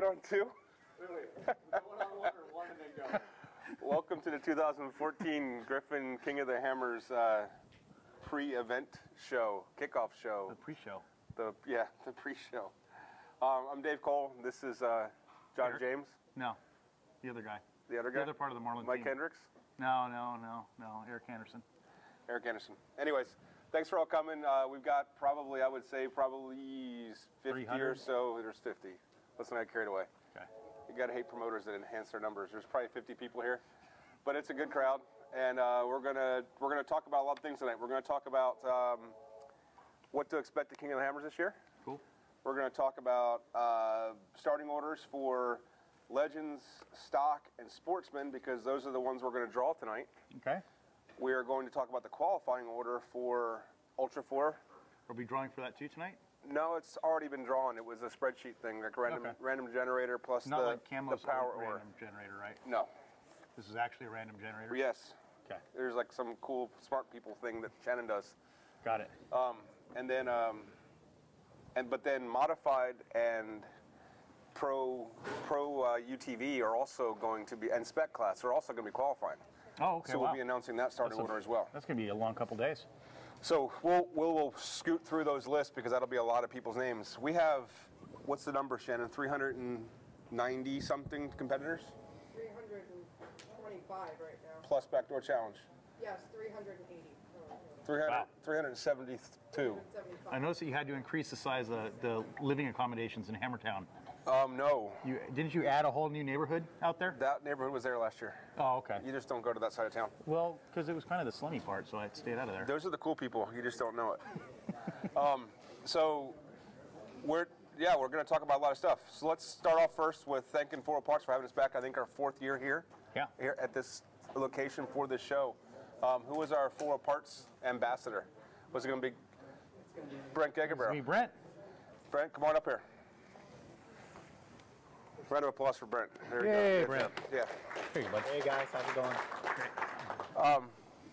it on two? Really, going on one and then go. Welcome to the 2014 Griffin King of the Hammers pre-event show, kickoff show. The pre-show. The pre-show. I'm Dave Cole. This is John Eric? James. No, the other guy. The other guy? The other part of the Marlin Mike team. Hendricks? No, Eric Anderson. Eric Anderson. Anyways, thanks for all coming. We've got probably, I would say, probably 50 300? or so. There's 50. Let's not get carried away. Okay. You got to hate promoters that enhance their numbers. There's probably 50 people here, but it's a good crowd, and we're gonna talk about a lot of things tonight. We're gonna talk about what to expect at King of the Hammers this year. Cool. We're gonna talk about starting orders for Legends, Stock, and Sportsman, because those are the ones we're gonna draw tonight. Okay. We are going to talk about the qualifying order for Ultra 4. Are we drawing for that too tonight? No, it's already been drawn. It was a spreadsheet thing, like random generator plus Not like the Camo's power random generator, right? No. This is actually a random generator? Yes. Okay. There's like some cool smart people thing that Shannon does. Got it. And then, but then modified and pro UTV are also going to be, and spec class are also going to be qualifying. Oh, okay. So we'll be announcing that starting order as well. That's going to be a long couple days. So we'll scoot through those lists because that'll be a lot of people's names. We have, what's the number, Shannon? 390 something competitors? 325 right now. Plus backdoor challenge. Yes, 380. 372. I noticed that you had to increase the size of the living accommodations in Hammertown. No. Didn't you add a whole new neighborhood out there? That neighborhood was there last year. Oh, okay. You just don't go to that side of town. Well, because it was kind of the slummy part, so I stayed out of there. Those are the cool people. You just don't know it. So we're going to talk about a lot of stuff. So let's start off first with thanking 4 Parts for having us back. I think our 4th year here. Yeah. Here at this location for this show. Who was our 4 Parts ambassador? Was it going to be Brent Gegerborough? It's me, Brent. Brent, come on up here. Round of applause for Brent. There you Yay, go. Brent. Yeah. Here you go, bud. Hey guys, how's it going?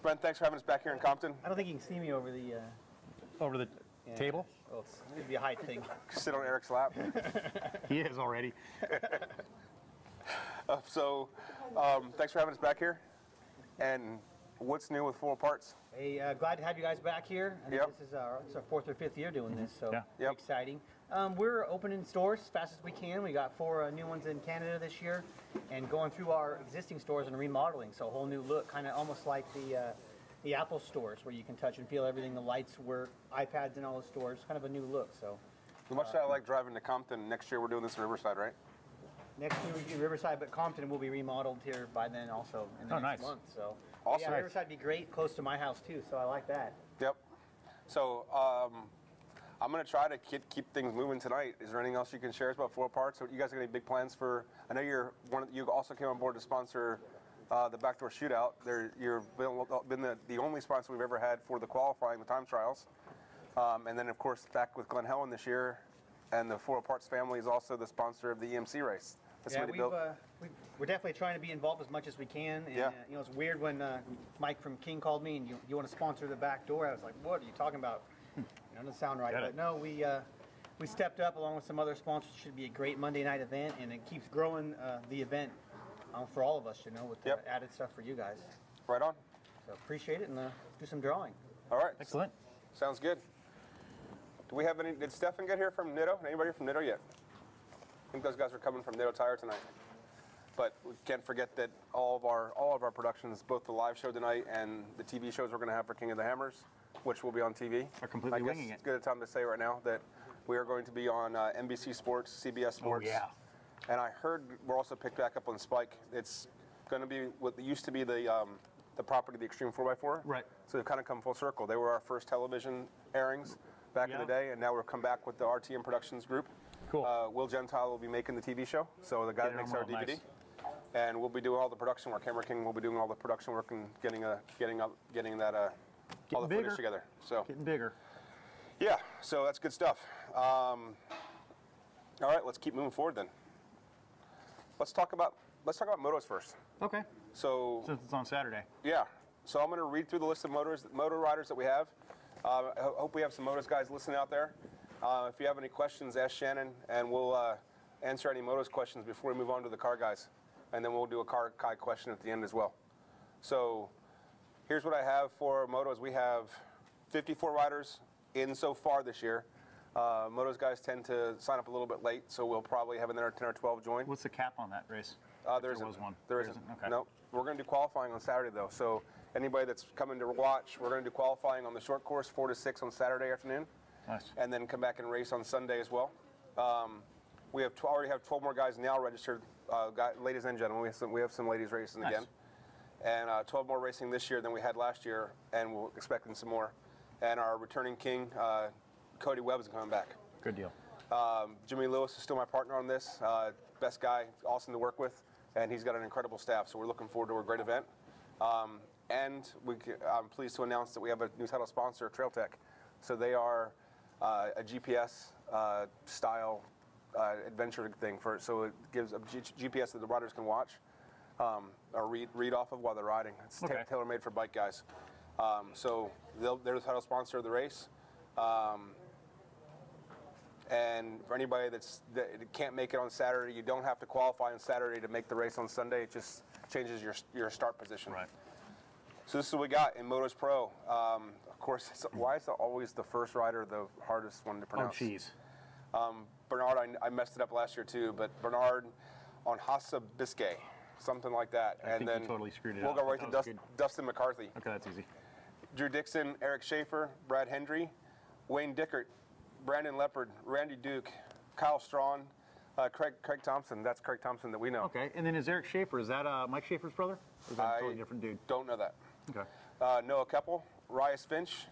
Brent, thanks for having us back here in Compton. I don't think you can see me over the Over the table? Well, it's gonna be a height thing. Sit on Eric's lap. He is already. Thanks for having us back here. And what's new with 4 Parts? Hey, glad to have you guys back here. I think this is our 4th or 5th year doing this, so exciting. We're opening stores as fast as we can. We got 4 new ones in Canada this year, and going through our existing stores and remodeling, so a whole new look, kind of almost like the Apple stores where you can touch and feel everything. The lights work, iPads in all the stores, kind of a new look. So, Much as I like driving to Compton, next year we're doing this in Riverside, right? next year we do Riverside, but Compton will be remodeled here by then also in the next month. So awesome. Yeah, Riverside would be great, close to my house too, so I like that. Yep. So I'm going to try to keep things moving tonight. Is there anything else you can share about 4 Parts? So you guys got any big plans for? I know you also came on board to sponsor the Backdoor Shootout. You've been the only sponsor we've ever had for the qualifying, the time trials, and then of course back with Glenn Helen this year, and the 4 Parts family is also the sponsor of the EMC race. Yeah, we're definitely trying to be involved as much as we can. And, it's weird when Mike from King called me and you want to sponsor the back door. I was like, what are you talking about? Doesn't sound right. But no, we stepped up along with some other sponsors. It should be a great Monday night event, and it keeps growing the event for all of us, with the added stuff for you guys. Right on. So appreciate it, and let's do some drawing. All right. Excellent. Sounds good. Do we have any? Did Stefan get here from Nitto? Anybody from Nitto yet? I think those guys are coming from Nitto Tire tonight. But we can't forget that all of our productions, both the live show tonight and the TV shows we're going to have for King of the Hammers, which will be on TV, are completely winging it. It's good a time to say right now that we are going to be on NBC Sports, CBS Sports. Oh, yeah. And I heard we're also picked back up on Spec. It's going to be what used to be the property of the Extreme 4x4. Right. So they've kind of come full circle. They were our first television airings back in the day, and now we've come back with the RTM Productions group. Cool. Will Gentile will be making the TV show, so the guy that makes our DVD. Nice. And we'll be doing all the production work. Hammer King will be doing all the production work and getting all the footage together. So getting bigger. Yeah, so that's good stuff. All right, let's keep moving forward then. Let's talk about motos first. Okay. So since it's on Saturday. Yeah. So I'm going to read through the list of moto riders that we have. I hope we have some motos guys listening out there. If you have any questions, ask Shannon, and we'll answer any Motos questions before we move on to the car guys. And then we'll do a car guy question at the end as well. So here's what I have for Motos. We have 54 riders in so far this year. Motos guys tend to sign up a little bit late, so we'll probably have another 10 or 12 join. What's the cap on that race? There was one. There isn't. Okay. No, we're going to do qualifying on Saturday though. So anybody that's coming to watch, we're going to do qualifying on the short course 4 to 6 on Saturday afternoon. Nice. And then come back and race on Sunday as well. We have already have 12 more guys now registered. Ladies and gentlemen, we have some ladies racing again, and 12 more racing this year than we had last year, and we're expecting some more. And our returning king, Cody Webb, is coming back. Good deal. Jimmy Lewis is still my partner on this. Best guy, awesome to work with, and he's got an incredible staff. So we're looking forward to a great event. And I'm pleased to announce that we have a new title sponsor, TrailTech. So they are a GPS style adventure thing so it gives a GPS that the riders can watch or read off of while they're riding. It's tailor-made for bike guys. So they're the title sponsor of the race. And for anybody that can't make it on Saturday, you don't have to qualify on Saturday to make the race on Sunday. It just changes your start position. Right. So this is what we got in Motos Pro. Of course, why is always the first rider the hardest one to pronounce? Oh, jeez. Bernard, I messed it up last year too, but Bernard on Hassa Biscay, something like that. I think you totally screwed it we'll up. We'll go right to Dustin McCarthy. Okay, that's easy. Drew Dixon, Eric Schaefer, Brad Hendry, Wayne Dickert, Brandon Leopard, Randy Duke, Kyle Strawn, Craig Thompson. That's Craig Thompson that we know. Okay, and then is Eric Schaefer, is that Mike Schaefer's brother? Or is that a totally different dude? Don't know that. Okay. Noah Keppel, Rias Finch,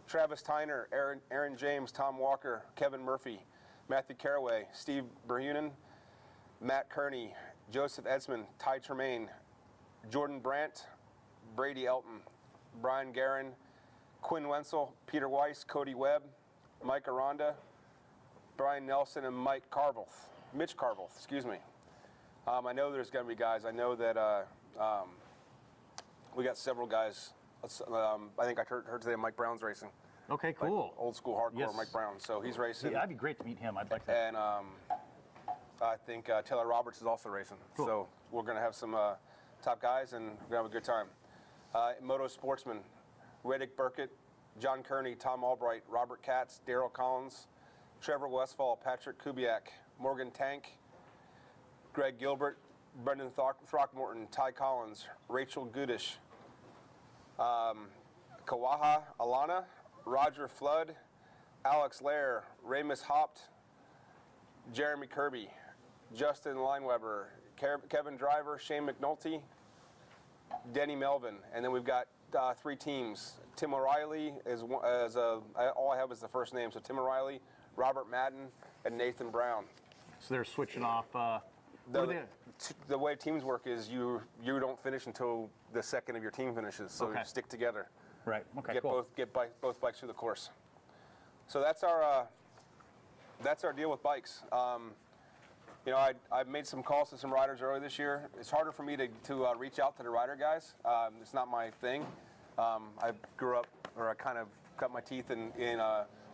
Travis Tyner, Aaron James, Tom Walker, Kevin Murphy, Matthew Caraway, Steve Berhunen, Matt Kearney, Joseph Edsman, Ty Tremaine, Jordan Brandt, Brady Elton, Brian Guerin, Quinn Wenzel, Peter Weiss, Cody Webb, Mike Aranda, Brian Nelson, and Mitch Carvelth, excuse me. I know there's going to be guys. I know that we got several guys. I think I heard today Mike Brown's racing. Okay, cool. Like old school hardcore Yes. Mike Brown. So he's racing. Yeah, that'd be great to meet him. I'd like that. And I think Taylor Roberts is also racing. Cool. So we're going to have some top guys, and we're going to have a good time. Moto Sportsman, Reddick Burkett, John Kearney, Tom Albright, Robert Katz, Daryl Collins, Trevor Westfall, Patrick Kubiak, Morgan Tank, Greg Gilbert, Brendan Throckmorton, Ty Collins, Rachel Goodish, Kawaha Alana, Roger Flood, Alex Lair, Ramus Hopt, Jeremy Kirby, Justin Lineweber, Kevin Driver, Shane McNulty, Denny Melvin, and then we've got 3 teams. Tim O'Reilly all I have is the first name, so Tim O'Reilly, Robert Madden, and Nathan Brown. So they're switching off. The way teams work is you don't finish until the second of your team finishes, so you stick together. Right. Okay. Cool. Get both bikes through the course. So that's our deal with bikes. You know, I've made some calls to some riders earlier this year. It's harder for me to reach out to the rider guys. It's not my thing. I grew up, or I kind of cut my teeth in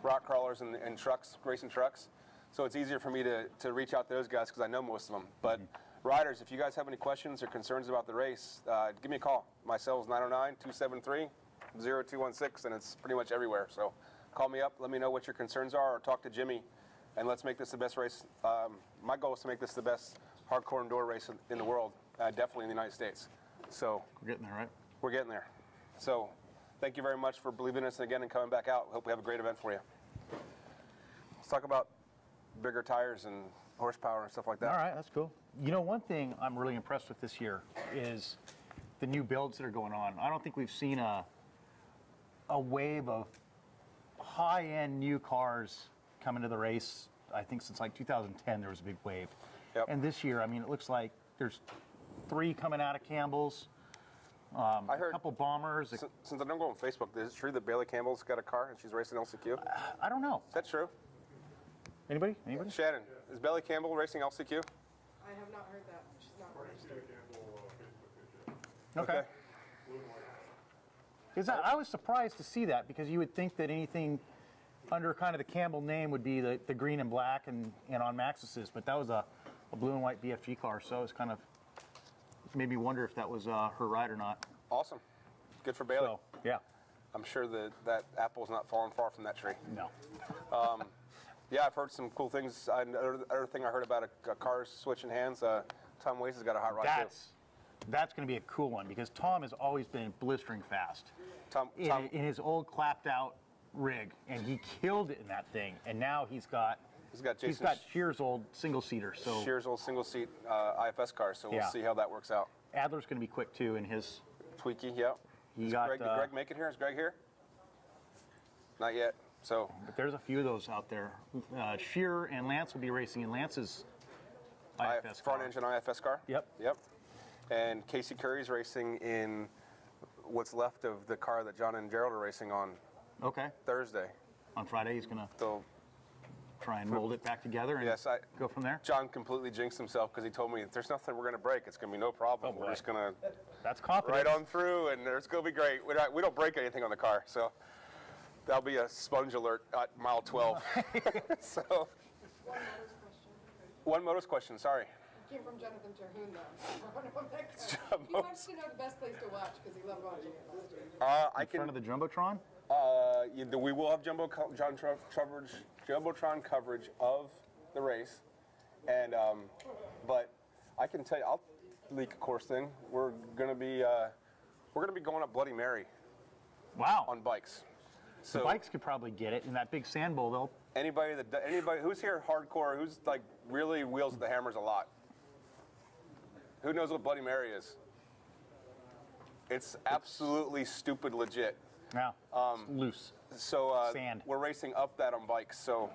rock crawlers and trucks, racing trucks. So it's easier for me to reach out to those guys because I know most of them. But riders, if you guys have any questions or concerns about the race, give me a call. My cell is 909-273-0216, and it's pretty much everywhere. So call me up, let me know what your concerns are, or talk to Jimmy, and let's make this the best race. My goal is to make this the best hardcore indoor race in the world, definitely in the United States. So we're getting there, right? We're getting there. So thank you very much for believing in us again and coming back out. Hope we have a great event for you. Let's talk about bigger tires and horsepower and stuff like that. All right, that's cool. You know, one thing I'm really impressed with this year is the new builds that are going on. I don't think we've seen a wave of high-end new cars come into the race. I think since like 2010 there was a big wave. Yep. And this year, I mean, it looks like there's 3 coming out of Campbell's. I heard a couple bombers. Since I don't go on Facebook, is it true that Bailey Campbell's got a car and she's racing LCQ? I don't know. Is that true? Anybody? Anybody? Shannon, is Bailey Campbell racing LCQ? I have not heard that. She's not registered. Okay. Because I was surprised to see that, because you would think that anything under kind of the Campbell name would be the green and black and on Maxis's, but that was a a blue and white BFG car, so it's kind of made me wonder if that was her ride or not. Awesome. Good for Bailey. So, yeah. I'm sure that apple's not falling far from that tree. No. Yeah, I've heard some cool things. Another thing I heard about a car switching hands, Tom Waits has got a hot rod too. That's going to be a cool one because Tom has always been blistering fast Tom, in his old clapped out rig, and he killed it in that thing. And now he's got Shear's old single seater. So Shear's old single seat IFS car. So we'll see how that works out. Adler's going to be quick too in his Tweaky. Yep. Did Greg make it here? Is Greg here? Not yet. So but there's a few of those out there. Shear and Lance will be racing in Lance's IFS front engine IFS car. Yep. Yep. And Casey Curry's racing in what's left of the car that John and Gerald are racing on. Okay. Thursday. On Friday, he's going to try and mold it back together and go from there. John completely jinxed himself because he told me if there's nothing we're going to break, it's going to be no problem. We're just going to right on through, and it's going to be great. We don't break anything on the car, so that'll be a sponge alert at mile 12. So, one Moto's question. Sorry. Came from Jonathan Terhune, though. He wants to know the best place to watch because he loved watching it last year. In front of the Jumbotron? We will have Jumbotron coverage of the race, and but I can tell you, I'll leak a course thing. We're gonna be going up Bloody Mary. Wow. On bikes. So the bikes could probably get it in that big sand bowl, though. Anybody who's here hardcore, who's like really wheels the hammers a lot. Who knows what Bloody Mary is? It's absolutely stupid legit. Yeah, it's loose. So sand. We're racing up that on bikes. So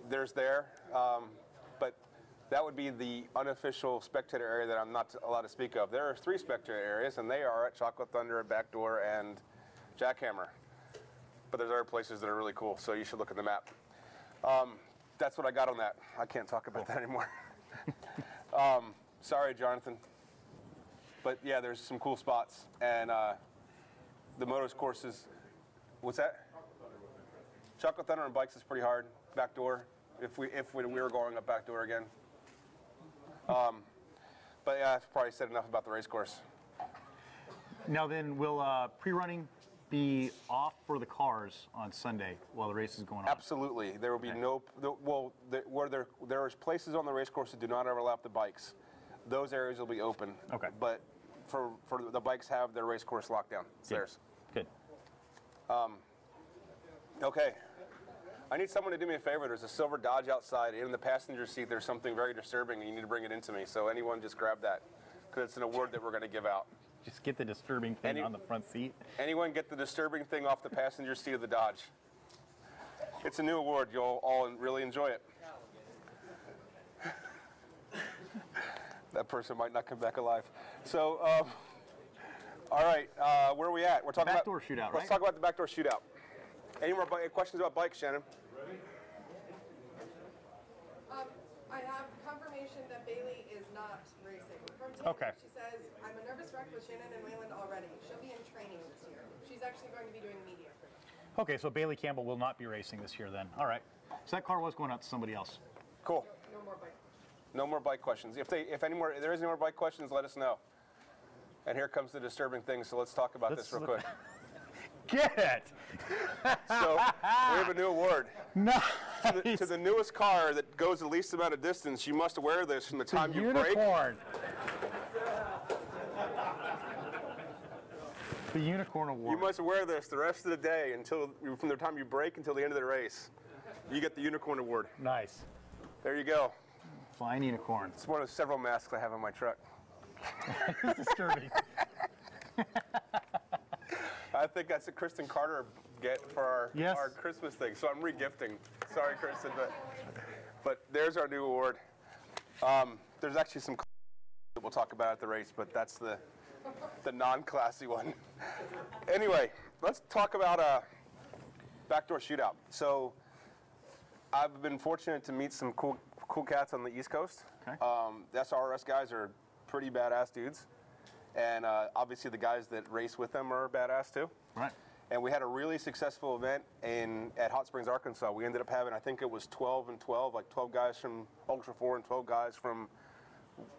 there's but that would be the unofficial spectator area that I'm not allowed to speak of. There are 3 spectator areas, and they are at Chocolate Thunder, at Backdoor, and Jackhammer. But there's other places that are really cool, so you should look at the map. That's what I got on that. I can't talk about that anymore. Sorry, Jonathan. But yeah, there's some cool spots, and the Moto's courses. What's that? Chocolate Thunder and bikes is pretty hard. Backdoor, if we were going up Backdoor again. But yeah, I've probably said enough about the race course. Now then, will pre-running be off for the cars on Sunday while the race is going on? Absolutely. There will be where there is places on the race course that do not overlap the bikes. Those areas will be open. Okay. But for the bikes have their race course locked down. It's theirs. Good. Okay. I need someone to do me a favor. There's a silver Dodge outside. In the passenger seat, there's something very disturbing, and you need to bring it into me. So anyone just grab that, because it's an award that we're going to give out. Just get the disturbing thing on the front seat. Anyone get the disturbing thing off the passenger seat of the Dodge. It's a new award. You'll all really enjoy it. That person might not come back alive. So, all right, where are we at? We're talking about backdoor shootout, right? Let's talk about the backdoor shootout. Any more questions about bikes, Shannon? I have confirmation that Bailey is not racing. From Taylor, Okay. She says, I'm a nervous wreck with Shannon and Wayland already. She'll be in training this year. She's actually going to be doing media for them. Okay, so Bailey Campbell will not be racing this year then. All right. So that car was going out to somebody else. Cool. No more bike. No more bike questions. If there is any more bike questions, let us know. And here comes the disturbing thing, so let's talk about this real quick. Get it! So we have a new award. Nice. To the newest car that goes the least amount of distance, you must wear this from the time you unicorn. brake. The unicorn award. You must wear this the rest of the day from the time you brake until the end of the race. You get the unicorn award. Nice. There you go. Flying unicorn. It's one of several masks I have on my truck. It's disturbing. I think that's a Kristen Carter get for our Christmas thing. So I'm re-gifting. Sorry, Kristen, but there's our new award. There's actually some that we'll talk about at the race, but that's the non-classy one. Anyway, let's talk about backdoor shootout. So I've been fortunate to meet some cool cats on the East Coast. Okay. The SRS guys are pretty badass dudes. And obviously the guys that race with them are badass too. Right. And we had a really successful event at Hot Springs, Arkansas. We ended up having, I think it was 12 and 12, like 12 guys from Ultra 4 and 12 guys from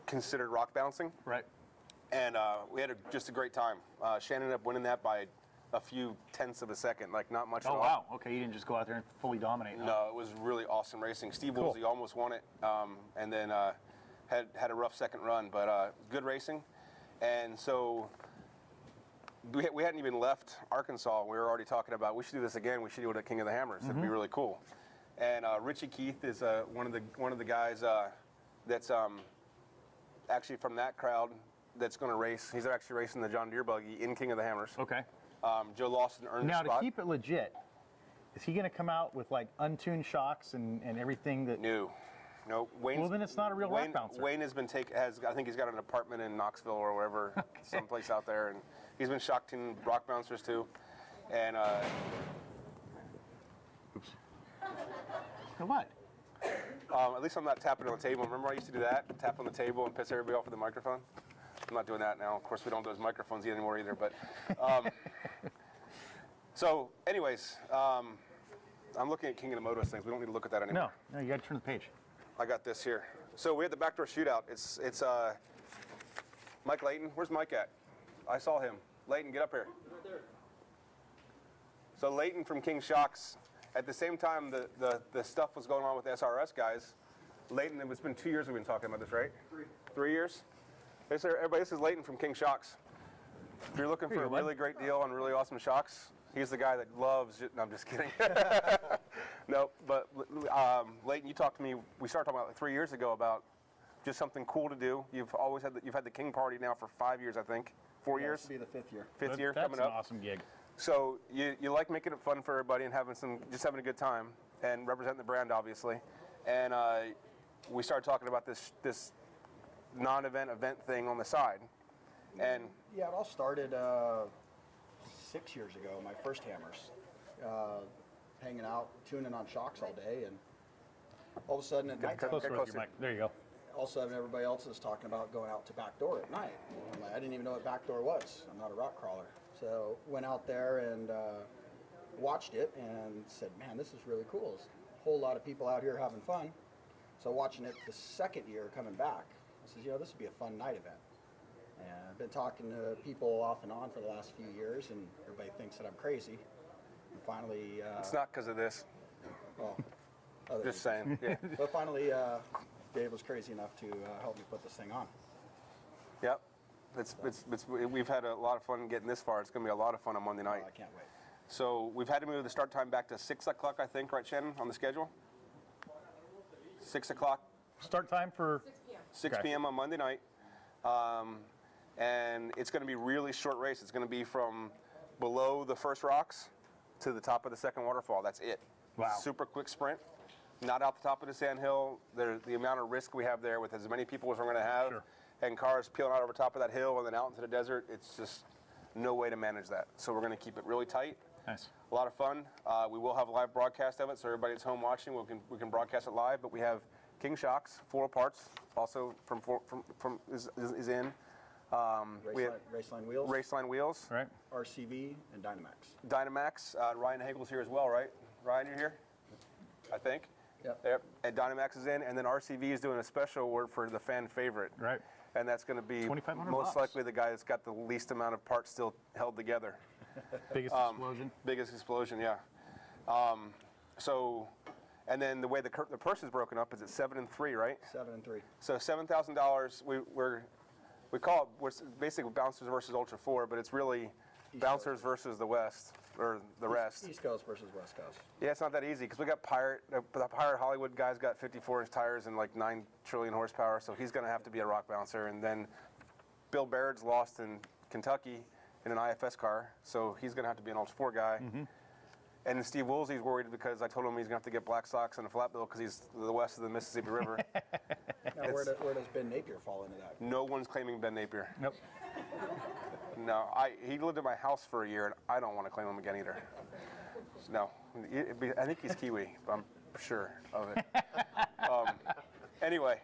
considered rock bouncing. Right. And we had just a great time. Shannon ended up winning that by a few tenths of a second, like not much at all. Oh, wow. Okay, you didn't just go out there and fully dominate. No, it was really awesome racing. Steve Woolsey almost won it, and then had a rough second run, but good racing. And so we hadn't even left Arkansas. We were already talking about we should do this again. We should do it at King of the Hammers. It'd be really cool. And Richie Keith is one of the guys that's actually from that crowd that's going to race. He's actually racing the John Deere buggy in King of the Hammers. Okay. Joe Lawson earned Now, a spot. to keep it legit, is he going to come out with like untuned shocks and everything that? No. Wayne's, Well, then it's not a real rock bouncer. Wayne has been I think he's got an apartment in Knoxville or wherever, someplace out there, and he's been shocked-tuned rock bouncers too. And Oops. What? at least I'm not tapping on the table. Remember I used to do that? Tap on the table and piss everybody off with the microphone? I'm not doing that now. Of course, we don't do those microphones anymore either. But so, anyways, I'm looking at King of the Motos things. We don't need to look at that anymore. No, you got to turn the page. I got this here. So we had the backdoor shootout. It's Mike Layton. Where's Mike at? I saw him. Layton, get up here. Right there. So Layton from King Shocks. At the same time, the stuff was going on with the SRS guys. Layton, it's been 2 years we've been talking about this, right? 3 years? Everybody, this is Layton from King Shocks. If you're looking for a really great deal on really awesome shocks, he's the guy that loves. No, I'm just kidding. No, but Layton, you talked to me. We started talking about like 3 years ago about just something cool to do. You've had the King Party now for 5 years, I think. 4 years. This will be the 5th year. Fifth year That's coming up. an awesome gig. So you like making it fun for everybody and having a good time and representing the brand, obviously. And we started talking about this non-event event thing on the side. And Yeah, it all started 6 years ago, my first hammers. Hanging out, tuning on shocks all day, and all of a sudden at night, Closer with your mic. There you go. all of a sudden everybody else is talking about going out to backdoor at night. I'm like, I didn't even know what backdoor was. I'm not a rock crawler. So went out there and watched it and said, man, this is really cool. There's a whole lot of people out here having fun. So watching it the second year coming back, I said, this would be a fun night event. And I've been talking to people off and on for the last few years, and everybody thinks that I'm crazy. And finally... it's not because of this. Well, Just saying. Yeah. but finally, Dave was crazy enough to help me put this thing on. Yep. We've had a lot of fun getting this far. It's going to be a lot of fun on Monday night. I can't wait. So we've had to move the start time back to 6 o'clock, I think, right, Shannon, on the schedule? 6 o'clock. Start time for 6 p.m. 6 Okay. p.m. on Monday night. And it's going to be a really short race. It's going to be from below the first rocks to the top of the second waterfall. That's it. Wow. Super quick sprint. Not out the top of the sand hill. The amount of risk we have there with as many people as we're going to have, Sure. and cars peeling out over top of that hill and then out into the desert, it's just no way to manage that. So we're going to keep it really tight. nice. A lot of fun. We will have a live broadcast of it, so everybody that's home watching, we can broadcast it live. But we have King Shocks, 4 parts, also is in. We have Raceline wheels, Raceline wheels, Right. RCV, and Dynamax. Dynamax. Ryan Hagel's here as well, right? Ryan, you're here? I think. Yep. And Dynamax is in, and then RCV is doing a special award for the fan favorite. Right. And that's going to be $2,500 most likely the guy that's got the least amount of parts still held together. Biggest explosion. Biggest explosion, yeah. So, and then the way the purse is broken up is at 7 and 3, right? 7 and 3. So $7,000. We call it we're basically bouncers versus Ultra 4, but it's really bouncers versus the West or the rest. East Coast versus West Coast. Yeah, it's not that easy because we got Pirate. The Pirate Hollywood guy's got 54-inch tires and like 9 trillion horsepower, so he's going to have to be a rock bouncer. And then Bill Baird's lost in Kentucky in an IFS car, so he's going to have to be an Ultra 4 guy. Mm-hmm. And Steve Woolsey's worried because I told him he's going to have to get black socks and a flat bill because he's to the west of the Mississippi River. Now, where does Ben Napier fall into that? No one's claiming Ben Napier. Nope. No, he lived in my house for a year, and I don't want to claim him again either. No, I think he's Kiwi. I'm sure of it. Anyway,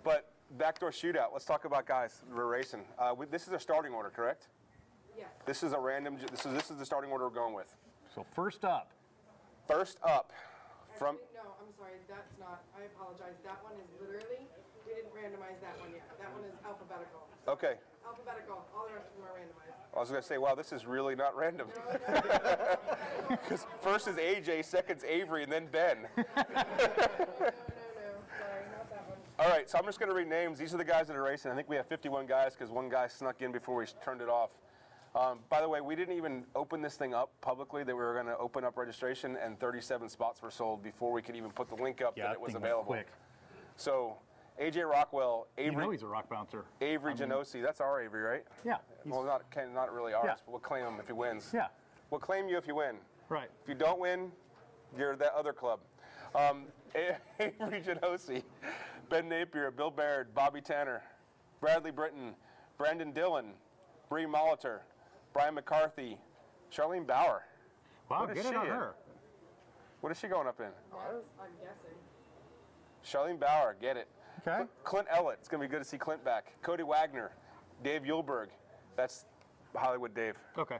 but backdoor shootout. Let's talk about guys we're racing. This is a starting order, correct? Yes. This is a random. This is the starting order we're going with. So first up. First up, from. Actually, no, I'm sorry. That's not. I apologize. That one is literally. We didn't randomize that one yet. That one is alphabetical. So Okay. Alphabetical. All the rest of them are randomized. I was going to say, wow, this is really not random. Because first is AJ, second's Avery, and then Ben. No. Sorry, not that one. All right, so I'm just going to read names. These are the guys that are racing. I think we have 51 guys because one guy snuck in before we turned it off. By the way, we didn't even open this thing up publicly that we were going to open up registration, and 37 spots were sold before we could even put the link up that it was available. Quick. So AJ Rockwell, Avery. You know he's a rock bouncer. Avery Genosi, that's our Avery, right? Yeah. Well, not really ours, Yeah. but we'll claim him if he wins. Yeah. We'll claim you if you win. Right. If you don't win, you're that other club. Avery Genosi, Ben Napier, Bill Baird, Bobby Tanner, Bradley Britton, Brandon Dillon, Bree Molitor, Brian McCarthy, Charlene Bauer. Wow, What is get it she on in? her. What is she going up in? I'm guessing. Charlene Bauer, get it. Okay. Clint Ellett, it's going to be good to see Clint back. Cody Wagner, Dave Yulberg, that's Hollywood Dave. Okay.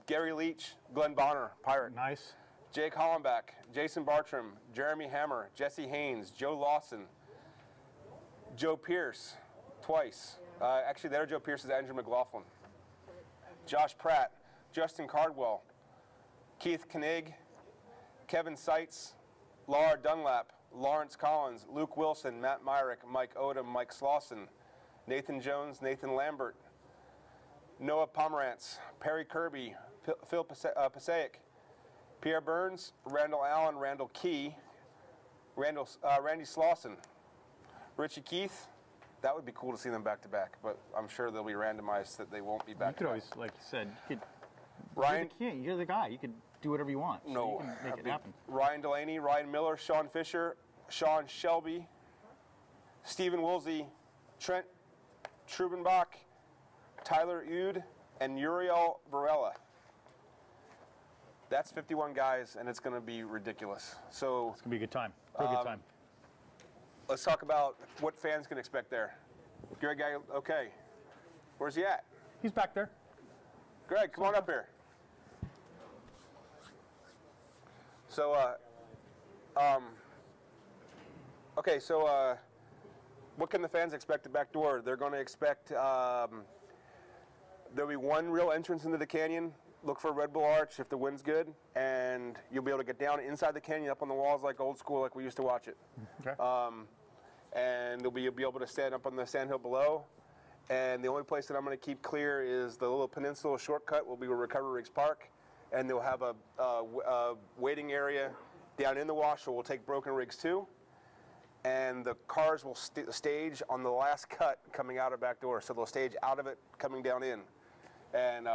Gary Leach, Glenn Bonner, Pirate. Nice. Jake Hollenbach, Jason Bartram, Jeremy Hammer, Jesse Haynes, Joe Lawson, Joe Pierce, twice. Actually, the other Joe Pierce is Andrew McLaughlin. Josh Pratt, Justin Cardwell, Keith Koenig, Kevin Seitz, Laura Dunlap, Lawrence Collins, Luke Wilson, Matt Myrick, Mike Odom, Mike Slauson, Nathan Jones, Nathan Lambert, Noah Pomerantz, Perry Kirby, Phil Pasaic, Pierre Burns, Randall Allen, Randall Key, Randy Slauson, Richie Keith. That would be cool to see them back to back, but I'm sure they'll be randomized that they won't be back to back. You could always, like you said, Ryan, you're the guy. You could do whatever you want. So no, you can make it happen. Ryan Delaney, Ryan Miller, Sean Fisher, Sean Shelby, Stephen Woolsey, Trent Trubenbach, Tyler Ude, and Uriel Varela. That's 51 guys, and it's going to be ridiculous. So It's going to be a good time. Real good time. let's talk about what fans can expect there. Greg, okay. Where's he at? He's back there. Greg, come on up here. So, okay, so what can the fans expect at back door? They're going to expect there'll be one real entrance into the canyon. Look for a Red Bull Arch if the wind's good, and you'll be able to get down inside the canyon, up on the walls like old school, like we used to watch it. Okay. And you'll be able to stand up on the sandhill below. And the only place that I'm going to keep clear is the little peninsula shortcut will be where Recovery Rigs Park, and they'll have a waiting area down in the wash, so we'll take broken rigs too. And the cars will stage on the last cut coming out of back door, so they'll stage out of it coming down in, and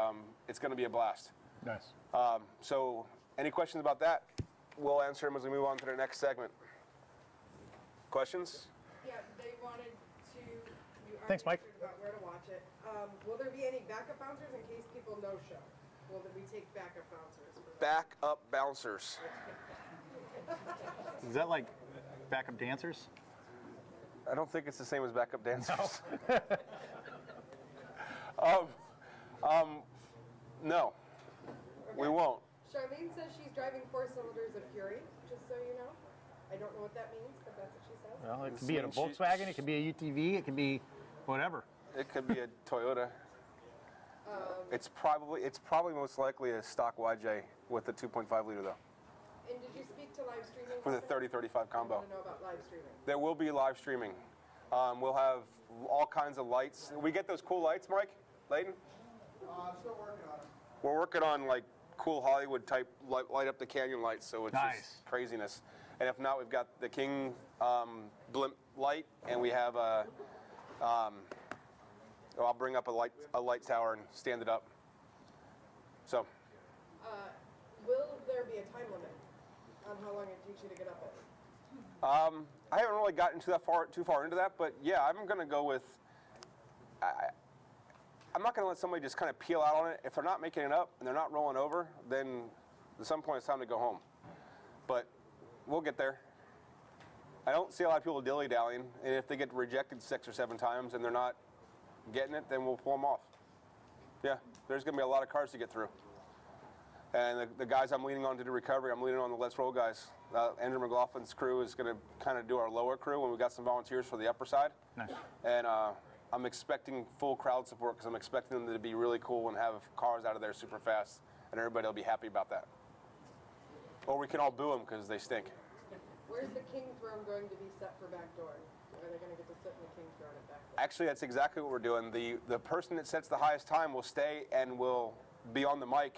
it's going to be a blast. Nice. So, any questions about that? We'll answer them as we move on to the next segment. Questions? Yeah, they wanted to. You Thanks, already Mike. answered about where to watch it. Will there be any backup bouncers in case people no show? Will we take backup bouncers? For that? Back-up bouncers. Is that like backup dancers? I don't think it's the same as backup dancers. No, we won't. Charlene says she's driving 4 cylinders of Fury, just so you know. I don't know what that means, but that's what she says. Well, it could be a Volkswagen, it could be a UTV, it could be whatever. It could be a Toyota. It's probably most likely a stock YJ with the 2.5 liter though, And did you speak to live streaming? with a company? 30-35 I combo. want to know about live streaming. There will be live streaming. We'll have all kinds of lights. We get those cool lights, Mike? Layton? I'm still working on it. We're working on like cool Hollywood type light up the canyon lights, so it's Nice. just craziness. And if not, we've got the King blimp light, and we have a. I'll bring up a light tower and stand it up. So. Will there be a time limit on how long it takes you to get up it? I haven't really gotten too far into that, but yeah, I'm going to go with. I'm not going to let somebody just kind of peel out on it. If they're not making it up and they're not rolling over, then at some point it's time to go home. But we'll get there. I don't see a lot of people dilly-dallying, and if they get rejected 6 or 7 times and they're not getting it, then we'll pull them off. Yeah, there's going to be a lot of cars to get through. And the guys I'm leaning on to do recovery, I'm leaning on the Let's Roll guys. Andrew McLaughlin's crew is going to kind of do our lower crew, and we've got some volunteers for the upper side. Nice. And I'm expecting full crowd support because I'm expecting them to be really cool and have cars out of there super fast, and everybody will be happy about that. Or we can all boo them because they stink. Where's the king throne going to be set for backdoor? Are they going to get to sit in the king throne at backdoor? Actually, that's exactly what we're doing. The person that sets the highest time will stay and will be on the mic,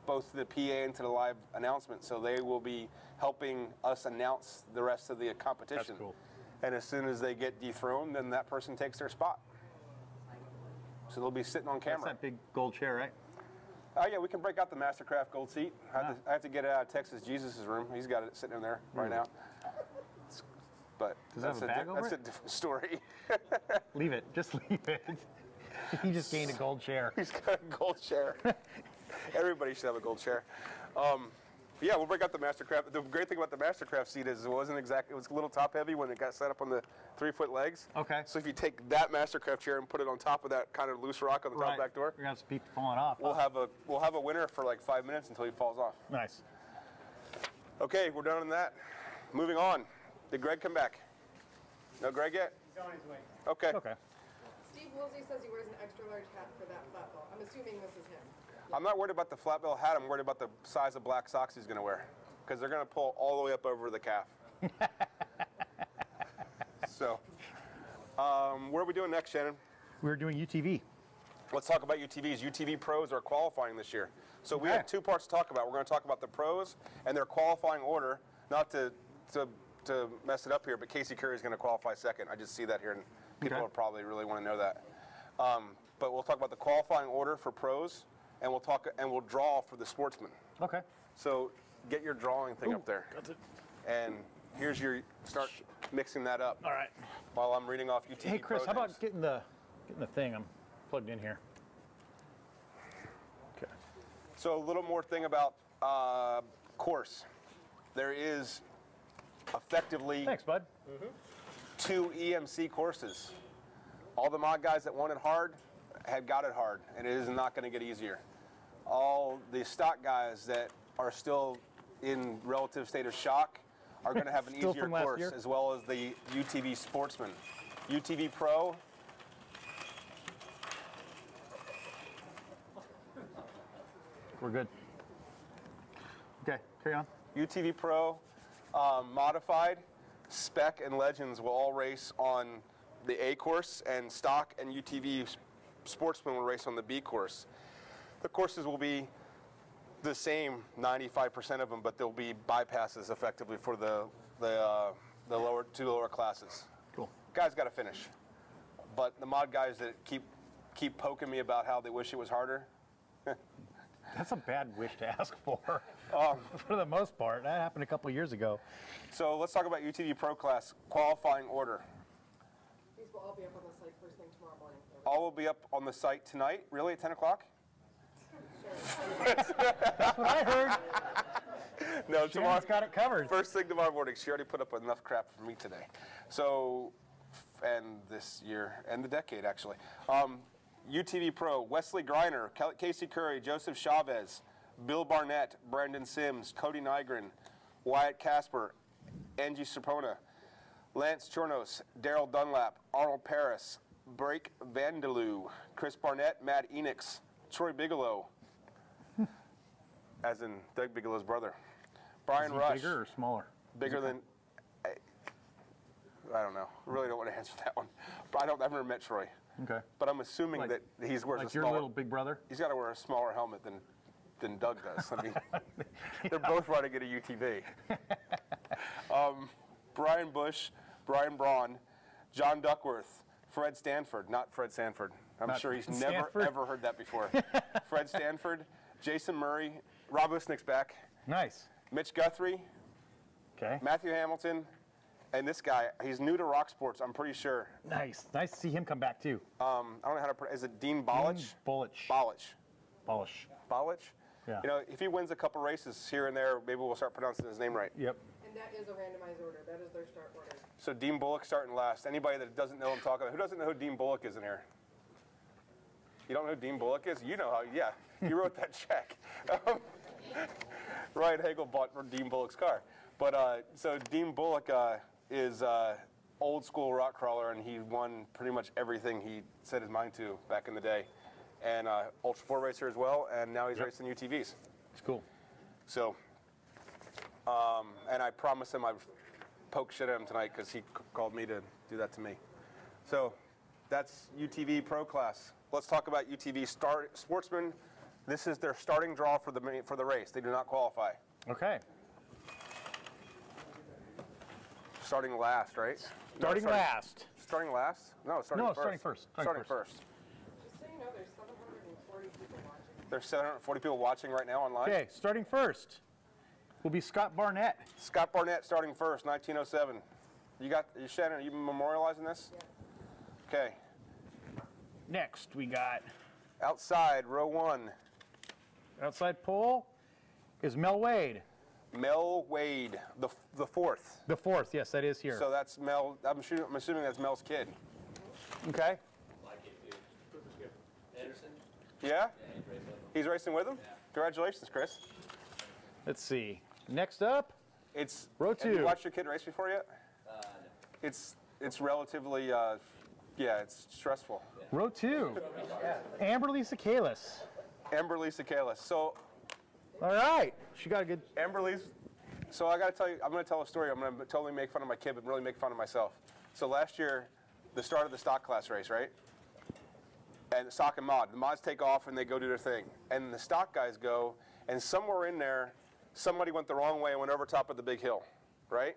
both to the PA and to the live announcement. So they will be helping us announce the rest of the competition. That's cool. And as soon as they get dethroned, then that person takes their spot. So they'll be sitting on camera. That's that big gold chair, right? Oh yeah, we can break out the Mastercraft gold seat. I have to get it out of Texas Jesus' room. He's got it sitting in there right now. But Does it have a bag over that's it? a different story. Leave it. Just leave it. He just gained a gold chair. He's got a gold chair. Everybody should have a gold chair. Yeah, we'll break out the Mastercraft. The great thing about the Mastercraft seat is it was a little top heavy when it got set up on the 3-foot legs. Okay. So if you take that Mastercraft chair and put it on top of that kind of loose rock on the top back door, We're gonna have some people falling off. we'll have a winner for like 5 minutes until he falls off. Nice. Okay, we're done on that. Moving on. Did Greg come back? No Greg yet? He's on his way. Okay. Okay. Steve Woolsey says he wears an extra large hat for that flat ball. I'm assuming this is him. I'm not worried about the flat bill hat. I'm worried about the size of black socks he's going to wear because they're going to pull all the way up over the calf. So, what are we doing next, Shannon? We're doing UTV. Let's talk about UTVs. UTV pros are qualifying this year. So we have 2 parts to talk about. We're going to talk about the pros and their qualifying order. Not to mess it up here, but Casey Curry is going to qualify second. I just see that here, and people will probably really want to know that. But we'll talk about the qualifying order for pros, and we'll draw for the sportsman. Okay. So get your drawing thing up there. That's it. And here's start mixing that up. All right. While I'm reading off UTV Hey, Chris, pro how names. about getting the thing? I'm plugged in here. Okay. So a little more thing about course. There is effectively Thanks, bud. 2 EMC courses. All the mod guys that want it hard had got it hard, and it is not going to get easier. All the stock guys that are still in relative state of shock are going to have an Still easier from last course, year? as well as the UTV Sportsman. UTV Pro, We're good. Okay, carry on. UTV Pro, Modified, Spec, and Legends will all race on the A course, and Stock and UTV Sportsman will race on the B course. The courses will be the same, 95% of them, but there'll be bypasses effectively for the two lower classes. Cool. Guys got to finish, but the mod guys that keep poking me about how they wish it was harder. That's a bad wish to ask for. For the most part, that happened a couple years ago. So let's talk about UTV Pro class qualifying order. These will all be up on the site first thing tomorrow morning. All will be up on the site tonight. Really, at 10 o'clock? That's what I heard. No, tomorrow. Shannon's got it covered. First thing tomorrow morning. She already put up enough crap for me today. So, and this year, and the decade, actually. UTV Pro, Wesley Greiner, Casey Curry, Joseph Chavez, Bill Barnett, Brandon Sims, Cody Nygren, Wyatt Casper, Angie Serpona, Lance Chornos, Daryl Dunlap, Arnold Paris, Brake Vandeloo, Chris Barnett, Matt Enix, Troy Bigelow, as in Doug Bigelow's brother, Brian Is he Rush. bigger or smaller? Bigger than, I don't know. Really don't want to answer that one. But I've never met Troy. Okay. But I'm assuming that he wears Like a your smaller. little big brother? He's got to wear a smaller helmet than Doug does. I mean, they're both running at a UTV. Brian Bush, Brian Braun, John Duckworth, Fred Stanford, not Fred Sanford. I'm Not sure he's Fred never, Stanford? ever heard that before. Fred Stanford, Jason Murray, Rob Usnick's back, Nice. Mitch Guthrie, Okay. Matthew Hamilton, and this guy, he's new to rock sports, I'm pretty sure. Nice. Nice to see him come back too. I don't know how to pronounce. Is it Dean Bolich? Bullich. Bolich. Bullish. Yeah. You know, if he wins a couple races here and there, maybe we'll start pronouncing his name right. Yep. And that is a randomized order. That is their start order. So Dean Bullock starting last. Anybody that doesn't know who I'm talking about, who doesn't know who Dean Bullock is in here? You don't know who Dean Bullock is? You know how, yeah. You wrote that check. Ryan Hagel bought Dean Bullock's car. But so Dean Bullock is old school rock crawler, and he won pretty much everything he set his mind to back in the day. And Ultra 4 racer as well, and now he's racing UTVs. It's cool. So, and I promised him I'd poke shit at him tonight because he called me to do that to me. So that's UTV Pro Class. Let's talk about UTV Sportsman. This is their starting draw for the race. They do not qualify. Okay. Starting last, right? Starting last. Starting last? No, starting first. Starting first. Starting first. Just so you know, there's 740 people watching. There's 740 people watching right now online. Okay, starting first will be Scott Barnett. Scott Barnett starting first, 1907. Shannon, are you memorializing this? Yes. Okay. Next, we got Outside, row 1. outside pole is Mel Wade. Mel Wade, the fourth. The fourth, yes, that is here. So that's Mel, I'm assuming that's Mel's kid. Okay. Anderson? Yeah? He's racing with him? Congratulations, Chris. Let's see. Next up, It's Row Have you 2. watched your kid race before yet? No. It's relatively, yeah, it's stressful. row 2, Amber Lisa Kalis. Amber Lisa Kalis. So All right, she got a good. Amber Lisa, so I got to tell you, I'm going to tell a story. I'm going to totally make fun of my kid, but really make fun of myself. So last year, the start of the stock class race, right? And stock and mod. The mods take off and they go do their thing. And the stock guys go, and somewhere in there, somebody went the wrong way and went over top of the big hill, right?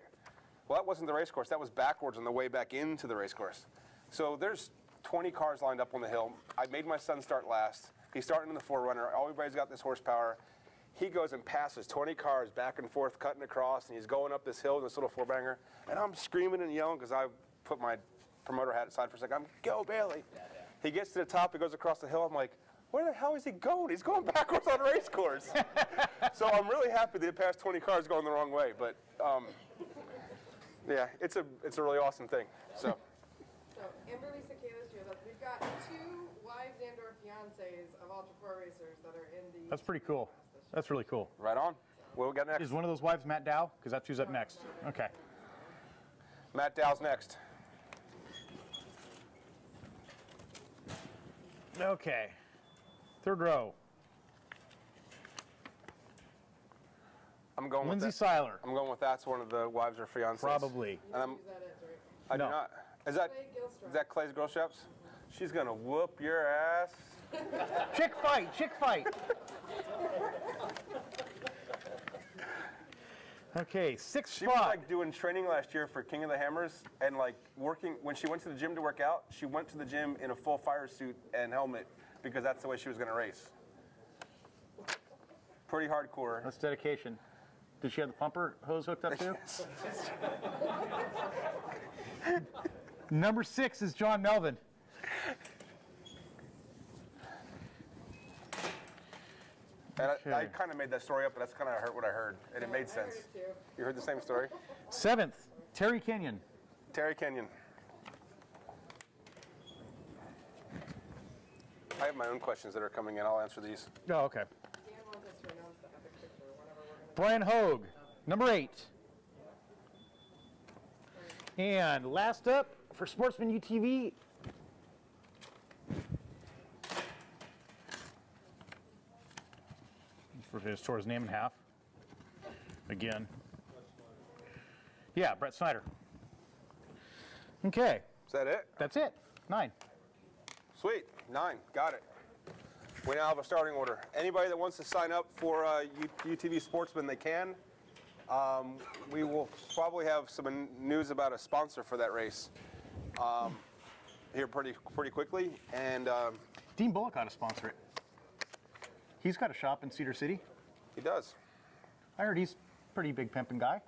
Well, that wasn't the race course. That was backwards on the way back into the race course. So there's 20 cars lined up on the hill. I made my son start last. He's starting in the 4Runner. Everybody's got this horsepower. He goes and passes 20 cars back and forth, cutting across, and he's going up this hill in this little 4-banger. And I'm screaming and yelling because I put my promoter hat aside for a second. I'm, go Bailey. He gets to the top, he goes across the hill. I'm like, where the hell is he going? He's going backwards on race course. So I'm really happy that he passed 20 cars going the wrong way. But yeah, it's a really awesome thing. So Amber Lisa Kalis, we've got 2 wives and/or fiancés of Ultra 4 racers that are in the. That's pretty cool. That's really cool. right on. What we got next? Is one of those wives Matt Dow? Because that's who's up next. Okay. Matt Dow's next. Okay. Third row. I'm going Lindsay with that. Seiler. I'm going with that's one of the wives or fiancés. Probably. And I'm, Is that it, right? I do No. not. Is that Clay Gilstrap. is that Clay's Girl Shops? She's gonna whoop your ass. Chick fight. Chick fight. Okay, sixth She was spot. like doing training last year for King of the Hammers and like working, when she went to the gym to work out, she went to the gym in a full fire suit and helmet because that's the way she was gonna race. Pretty hardcore. That's dedication. Did she have the pumper hose hooked up too? Number 6 is John Melvin. And I Okay. kind of made that story up, but that's kind of what I heard, and it made sense. I heard it too. You heard the same story? 7th, Terry Kenyon. Terry Kenyon. I have my own questions that are coming in. I'll answer these. Oh, okay. Dan wants us to announce the epic picture whenever we're going to. Brian Hogue, number 8. And last up for Sportsman UTV. For his tore his name in half. Again. Yeah, Brett Snyder. Okay, Is that it? that's it. 9. Sweet. 9. Got it. We now have a starting order. Anybody that wants to sign up for UTV Sportsman, they can. We will probably have some news about a sponsor for that race here pretty quickly. And Dean Bullock ought to sponsor it. He's got a shop in Cedar City. he does. I heard he's a pretty big pimping guy.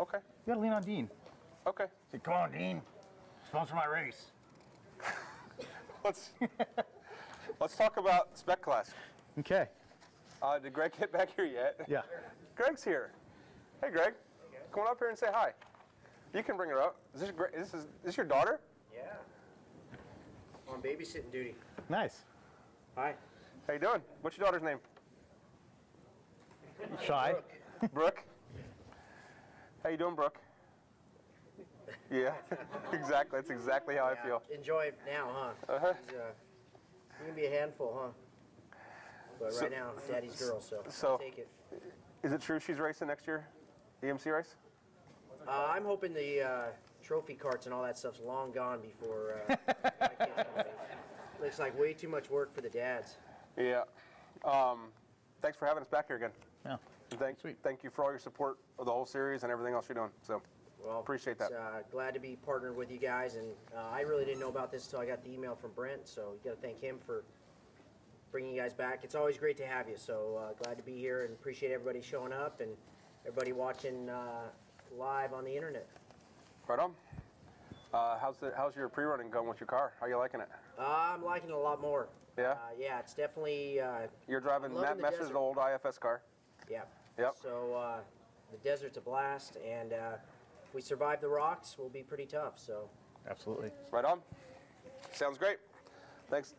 Okay. You gotta lean on Dean. Okay. Say, come on, Dean. Sponsor my race. Let's talk about Spec class. Okay. Did Greg get back here yet? Yeah. Greg's here. Hey, Greg. Come on up here and say hi. You can bring her up. Is this your daughter? Yeah. On babysitting duty. Nice. Hi. How you doing? What's your daughter's name? Shy. Brooke. How you doing, Brooke? Yeah, exactly. That's exactly how I feel. Enjoy now, huh? Uh-huh. You can be a handful, huh? But right now, Daddy's girl, so take it. Is it true she's racing next year? EMC race? I'm hoping the trophy carts and all that stuff's long gone before my kids come of age. Looks like way too much work for the dads. Yeah. Thanks for having us back here again. Yeah. And thank you for all your support of the whole series and everything else you're doing. So, well, appreciate that. Glad to be partnered with you guys, and I really didn't know about this until I got the email from Brent. So you got to thank him for bringing you guys back. It's always great to have you. So glad to be here, and appreciate everybody showing up and everybody watching live on the internet. Right on. How's your pre-running going with your car? How are you liking it? I'm liking it a lot more. Yeah? Yeah, it's definitely... You're driving Matt Messer's old IFS car? Yeah. Yep. So the desert's a blast, and if we survive the rocks, we'll be pretty tough, so... Absolutely. Right on. Sounds great. Thanks.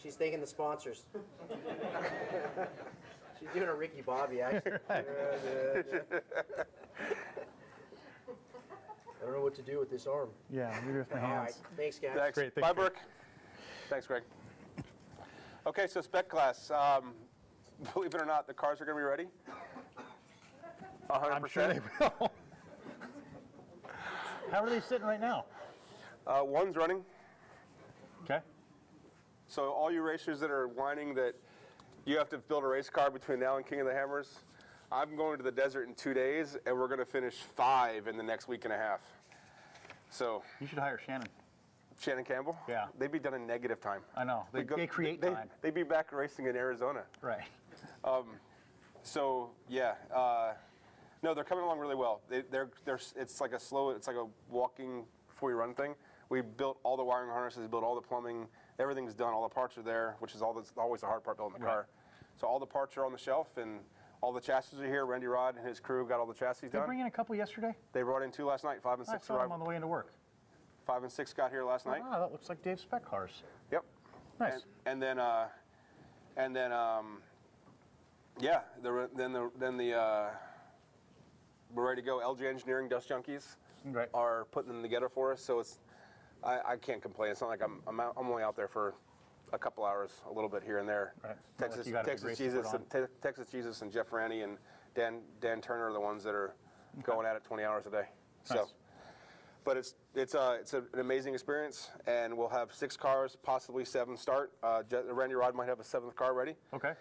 She's thanking the sponsors. She's doing a Ricky Bobby, actually. I don't know what to do with this arm. Yeah, maybe with my hands. All right. Thanks, guys. Thanks. Great, Bye, Brooke. Thanks, Greg. Okay, so spec class. Believe it or not, the cars are going to be ready. 100%. I'm sure they will. How are they sitting right now? One's running. Okay. So all you racers that are whining that you have to build a race car between now and King of the Hammers, I'm going to the desert in 2 days, and we're going to finish 5 in the next week and a half. So You should hire Shannon. Shannon Campbell? Yeah. They'd be done in negative time. I know. They create time. They'd be back racing in Arizona. Right. So yeah, no, they're coming along really well. It's like a walking before you run thing. We built all the wiring harnesses, built all the plumbing, everything's done, all the parts are there, which is always the hard part building the car. So all the parts are on the shelf, and all the chassis are here. Randy Rod and his crew got all the chassis done. Did they bring in a couple yesterday? They brought in 2 last night, 5 and 6 I saw them arrived. on the way into work. 5 and 6 got here last night. Oh, that looks like Dave's spec cars. Yep. Nice. And then yeah, we're ready to go. LG Engineering Dust Junkies Right. are putting them together for us, so I can't complain. It's not like I'm only out there for a couple hours, a little bit here and there. Right. Texas You got a big race to Jesus put and Texas Jesus and Jeff Ranny and Dan Turner are the ones that are going at it 20 hours a day. Nice. So, but it's an amazing experience, and we'll have 6 cars, possibly 7 start. Randy Rod might have a 7th car ready. Okay.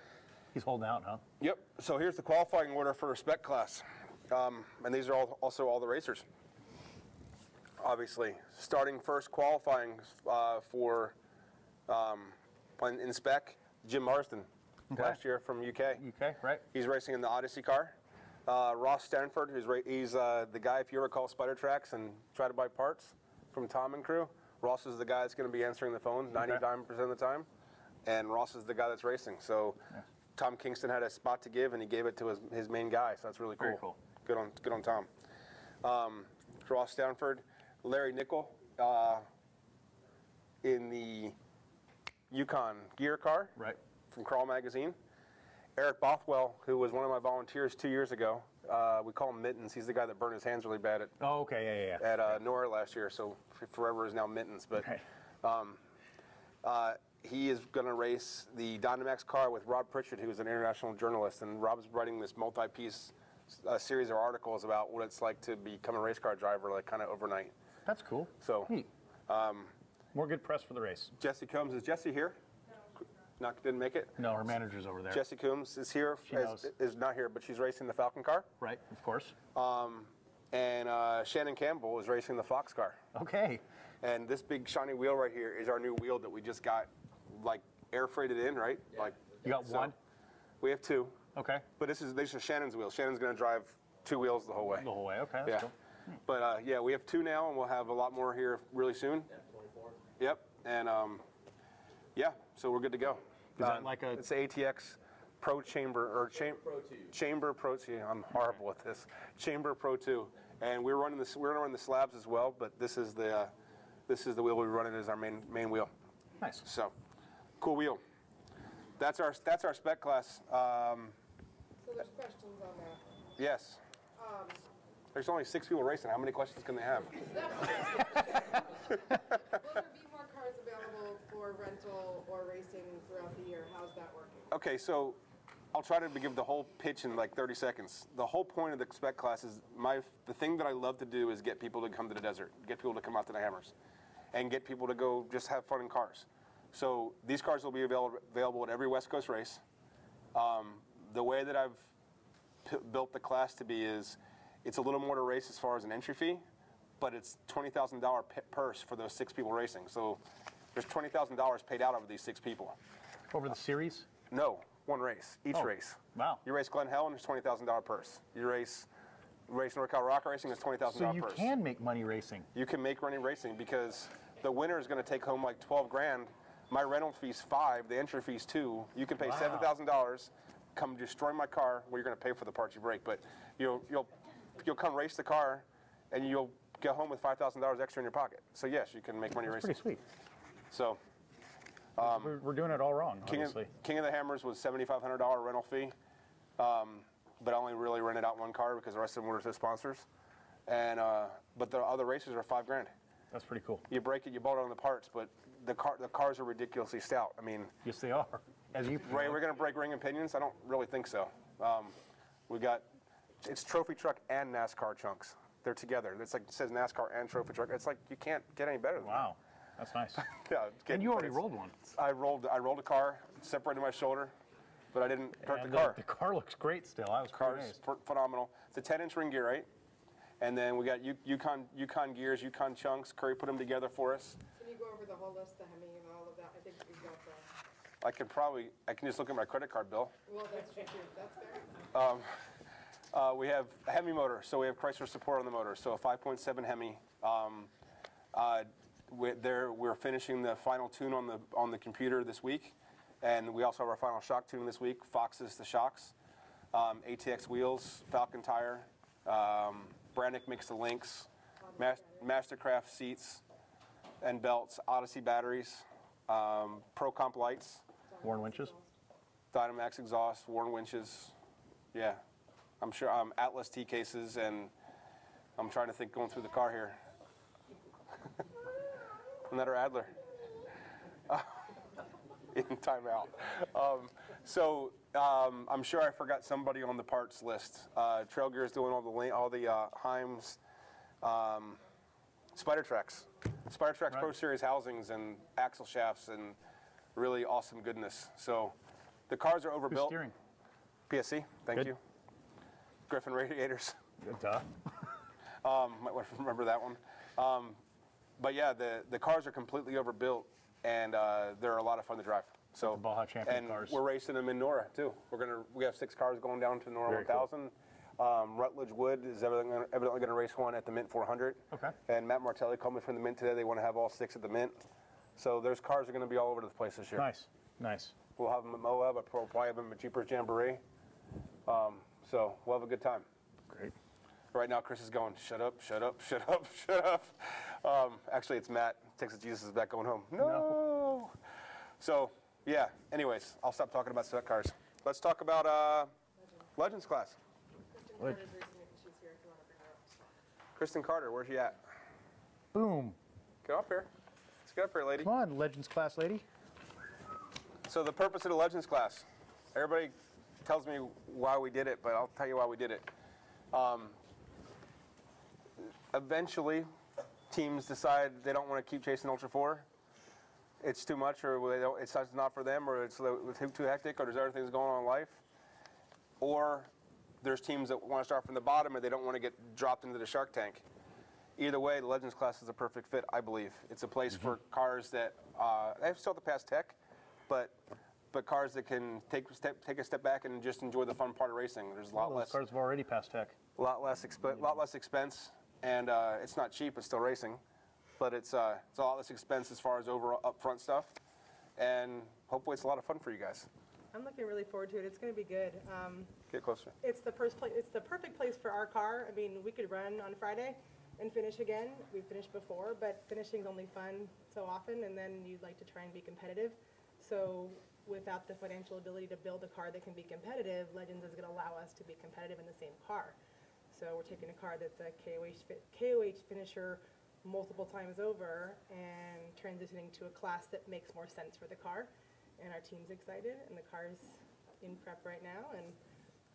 He's holding out, huh? Yep. So here's the qualifying order for a spec class, and these are also all the racers. Obviously, starting first qualifying in spec, Jim Marsden, last year from UK. UK, right? He's racing in the Odyssey car. Ross Stanford, he's the guy, if you ever call Spider Tracks and try to buy parts from Tom and crew, Ross is the guy that's going to be answering the phone 99% of the time, and Ross is the guy that's racing. So Tom Kingston had a spot to give, and he gave it to his main guy, so that's really cool. Very cool. Good on Tom. Ross Stanford, Larry Nickel in the Yukon gear car from Crawl Magazine. Eric Bothwell, who was one of my volunteers 2 years ago, we call him Mittens. He's the guy that burned his hands really bad at Nora last year, so forever is now Mittens. But he is going to race the Dynamax car with Rob Pritchard, who is an international journalist, and Rob's writing this multi-piece series of articles about what it's like to become a race car driver, like kind of overnight. That's cool. So, neat. More good press for the race. Jesse Combs, is Jesse here? Didn't make it? No, her manager's over there. Jesse Coombs is here. Is not here, but she's racing the Falcon car. Right, of course. And Shannon Campbell is racing the Fox car. Okay. And this big shiny wheel right here is our new wheel that we just got, like, air freighted in, right? Yeah. Like, you got one? We have 2. Okay. But this is Shannon's wheel. Shannon's going to drive 2 wheels the whole way. The whole way, okay, that's cool. But yeah, we have 2 now, and we'll have a lot more here really soon. Yeah, 24. Yep, and yeah, so we're good to go. Is that like a... It's ATX Pro Chamber, or Chamber Pro 2. I'm horrible with this. Chamber Pro 2. And we're running this. We're going to run the slabs as well, but this is the wheel we're running as our main wheel. Nice. So, cool wheel. That's our spec class. So there's questions on that. Yes. There's only 6 people racing. How many questions can they have? Will there be more cars available for rental or racing throughout the year? How's that working? Okay, so I'll try to give the whole pitch in like 30 seconds. The whole point of the spec class is the thing that I love to do is get people to come to the desert, get people to come out to the Hammers, and get people to go just have fun in cars. So these cars will be available at every West Coast race. The way that I've built the class to be is it's a little more to race as far as an entry fee, but it's $20,000 purse for those 6 people racing. So there's $20,000 paid out over these 6 people. Over the series? No, one race, each race. Wow. You race Glen Helen, there's $20,000 purse. You race NorCal Rock Racing, it's $20,000 purse. So you can make money racing. You can make money racing because the winner is going to take home like 12 grand. My rental fee's 5, the entry fee's 2. You can pay $7,000, come destroy my car. Well, you're going to pay for the parts you break, but you'll come race the car, and you'll go home with $5,000 extra in your pocket. So yes, you can make money racing. Pretty sweet. So we're doing it all wrong, obviously. King of the Hammers was $7,500 rental fee, but I only really rented out one car because the rest of them were to sponsors. And but the other races are $5 grand. That's pretty cool. You break it, you bolt it on the parts, but the cars are ridiculously stout. I mean, yes, they are. As you Ray, we're going to break ring and pinions? I don't really think so. It's trophy truck and NASCAR chunks. They're together. It's like it says NASCAR and trophy truck. It's like you can't get any better than that. Wow, that's nice. Yeah, And you already rolled one. I rolled a car, separated my shoulder, but I didn't hurt And the car. The car looks great still. I was Car's amazed. phenomenal. It's a 10-inch ring gear, right? And then we got Yukon gears, Yukon chunks. Curry put them together for us. Can you go over the whole list, the Hemi and all of that? I think we've got the... I can just look at my credit card bill. Well, that's true too. That's fair. We have a Hemi motor, so we have Chrysler support on the motor. So a 5.7 Hemi. We're finishing the final tune on the computer this week, and we also have our final shock tune this week. Fox's the shocks, ATX wheels, Falcon tire, Brannick makes the links, Mastercraft seats and belts, Odyssey batteries, Pro Comp lights, Warren winches? Dynamax exhaust, Warren winches. Yeah, I'm sure. Atlas T cases, and I'm trying to think going through the car here. Another Adler. In timeout. I'm sure I forgot somebody on the parts list. Trail Gear's doing all the Heims, Spider Tracks right. Pro Series housings and axle shafts and really awesome goodness. So the cars are overbuilt. Who's steering? PSC, thank Good. you. Griffin radiators. Duh. Might want to remember that one. But yeah, the cars are completely overbuilt, and they're a lot of fun to drive. So The Baja Champion and cars. we're racing them in Nora too. We have 6 cars going down to Nora Very 1000. Rutledge Wood is evidently going to race one at the Mint 400. Okay. And Matt Martelli called me from the Mint today. They want to have all 6 at the Mint. So those cars are going to be all over the place this year. Nice, nice. We'll have them at Moab. We'll probably have them at Jeepers Jamboree. So we'll have a good time. Great. Right now, Chris is going, shut up, shut up, shut up, shut up. Actually, it's Matt. Texas Jesus is back going home. No. So, yeah, anyways, I'll stop talking about spec cars. Let's talk about Legends class. Kristen Carter's racing it, and she's here if you want to bring her up. Kristen Carter, where's she at? Boom. Get up here. Let's get up here, lady. Come on, Legends class lady. So the purpose of the Legends class, everybody tells me why we did it, but I'll tell you why we did it. Eventually, teams decide they don't want to keep chasing Ultra 4. It's too much, or it's not for them, or it's too hectic, or there's other things going on in life. Or there's teams that want to start from the bottom and they don't want to get dropped into the Shark Tank. Either way, the Legends class is a perfect fit, I believe. It's a place for cars that they still have to pass tech, but cars that can take a step back and just enjoy the fun part of racing. There's a lot less. Cars have already passed tech. A lot less expense, and it's not cheap. It's still racing, but it's a lot less expense as far as upfront stuff, and hopefully it's a lot of fun for you guys. I'm looking really forward to it. It's going to be good. Get closer. It's the perfect place for our car. I mean, we could run on Friday and finish again. We finished before, but finishing's only fun so often, and then you'd like to try and be competitive. So without the financial ability to build a car that can be competitive, Legends is going to allow us to be competitive in the same car. So we're taking a car that's a KOH finisher multiple times over and transitioning to a class that makes more sense for the car. And our team's excited, and the car's in prep right now, and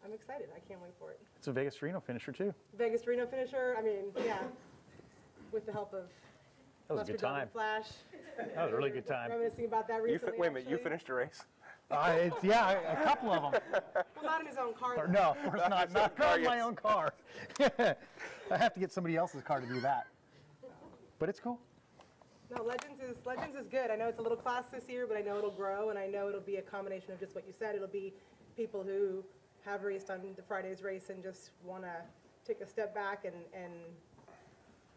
I'm excited. I can't wait for it. It's a Vegas to Reno finisher too. Vegas to Reno finisher, I mean, yeah, with the help of That was a good time. Flash. That was a really good time. Reminiscing about that recently. Wait a minute, you finished a race? Yeah, a couple of them. Well, not in his own car. No, of course not. Not in my own car. I have to get somebody else's car to do that. But it's cool. No, Legends is good. I know it's a little class this year, but I know it'll grow, and I know it'll be a combination of just what you said. It'll be people who have raced on the Friday's race and just want to take a step back and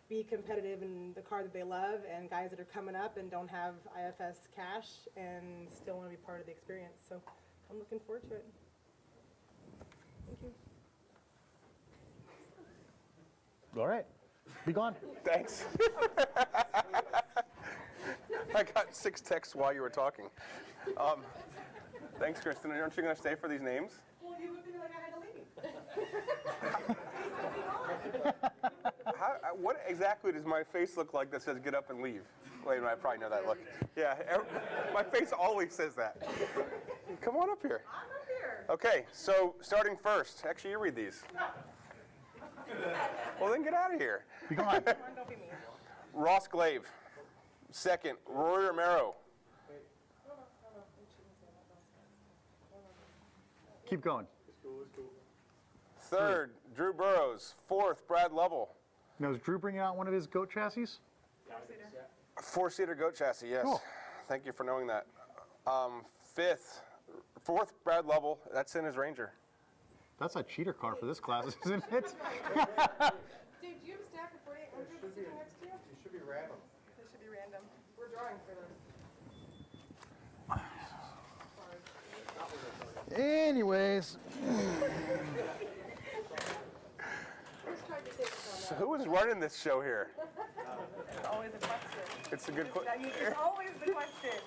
be competitive in the car that they love, and guys that are coming up and don't have IFS cash and still want to be part of the experience. So I'm looking forward to it. Thank you. All right. Be gone. Thanks. I got 6 texts while you were talking. Thanks, Kristen. Aren't you going to stay for these names? Well, you looked at me like I had to leave. What exactly does my face look like that says get up and leave? Wait a minute, I probably know that look. Yeah, my face always says that. Come on up here. I'm up here. Okay, so starting first. Actually, you read these. Well, then get out of here. Be gone. Don't be mean. Ross Glaive. Second, Roy Romero. Keep going. Third, Drew Burrows. Fourth, Brad Lovell. Now, is Drew bringing out one of his goat chassis? Four-seater goat chassis, yes. Cool. Thank you for knowing that. Fourth, Brad Lovell. That's in his Ranger. That's a cheater car for this class, isn't it? Dave, do you have a stack of 4800 sitting next to you? It should be random. They should be random. We're drawing for those. Anyways. So who is running this show here? It's always a question. It's a good question. It's always the question.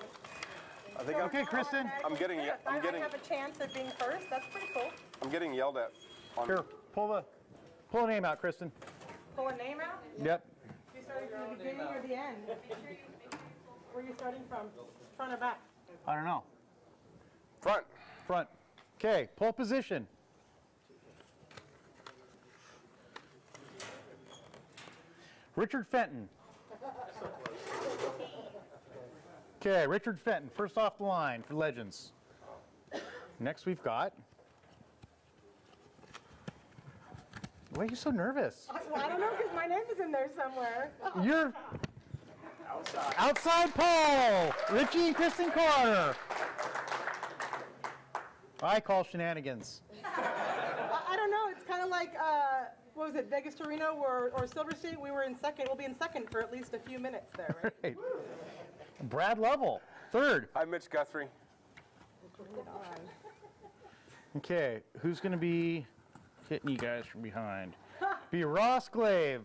I think Okay, Kristen. I'm getting. I have a chance of being first. That's pretty cool. I'm getting yelled at. Here, pull a name out, Kristen. Pull a name out? Yep. You starting from the beginning or the end? Where are you starting from? Front or back? I don't know. Front. Front. Okay, pole position. Richard Fenton. Okay, Richard Fenton, first off the line for Legends. Next we've got... Why are you so nervous? Well, I don't know, because my name is in there somewhere. You're... Outside pole! Richie and Kristen Carter. I call shenanigans. I don't know, it's kind of like, what was it, Vegas to Reno or Silver State? We were in second. We'll be in second for at least a few minutes there, right? Right. Brad Lovell, third. Hi, Mitch Guthrie. Bring it on. Okay, who's going to be hitting you guys from behind? Be Ross Glaive.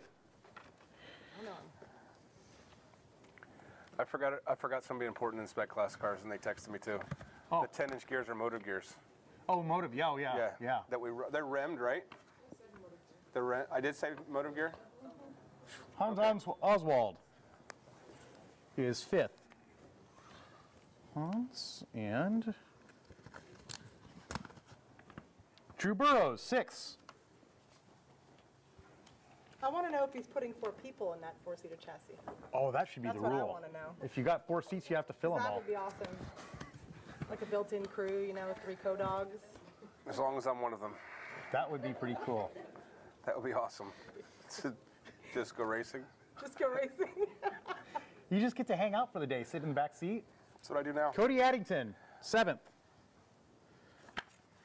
I forgot somebody important in Spec class cars, and they texted me too. Oh. The 10-inch gears are Moto gears. Oh, Motive. Yeah, oh, yeah. Yeah. They're remmed, right? I did say Moto gear. Hans Oswald is fifth. Hans and Drew Burrows, sixth. I want to know if he's putting 4 people in that 4-seater chassis. Oh, that should be That's the what rule. I want to know. If you got 4 seats, you have to fill them That all. would be awesome. Like a built-in crew, you know, with 3 co-dogs. As long as I'm one of them. That would be pretty cool. That would be awesome. Just go racing. Just go racing. You just get to hang out for the day, sit in the back seat. That's what I do now. Cody Addington, seventh.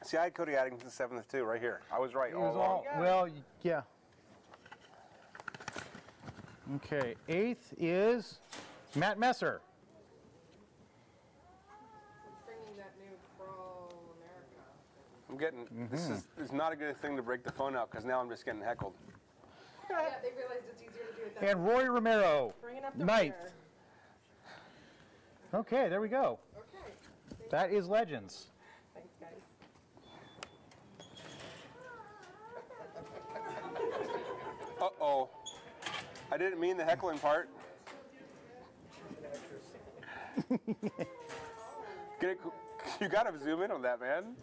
See, I had Cody Addington 7th too, right here. I was right It was all along. well, yeah. Okay, eighth is Matt Messer. Bringing that new Pro America. I'm getting, this is not a good thing to break the phone out because now I'm just getting heckled. Yeah, they realized it's easier to do it that way. And Roy Romero, Bringing up the ninth. rear. Okay, there we go. Okay. That is Legends. Thanks, guys. Uh-oh. I didn't mean the heckling part. Get it, you gotta zoom in on that, man.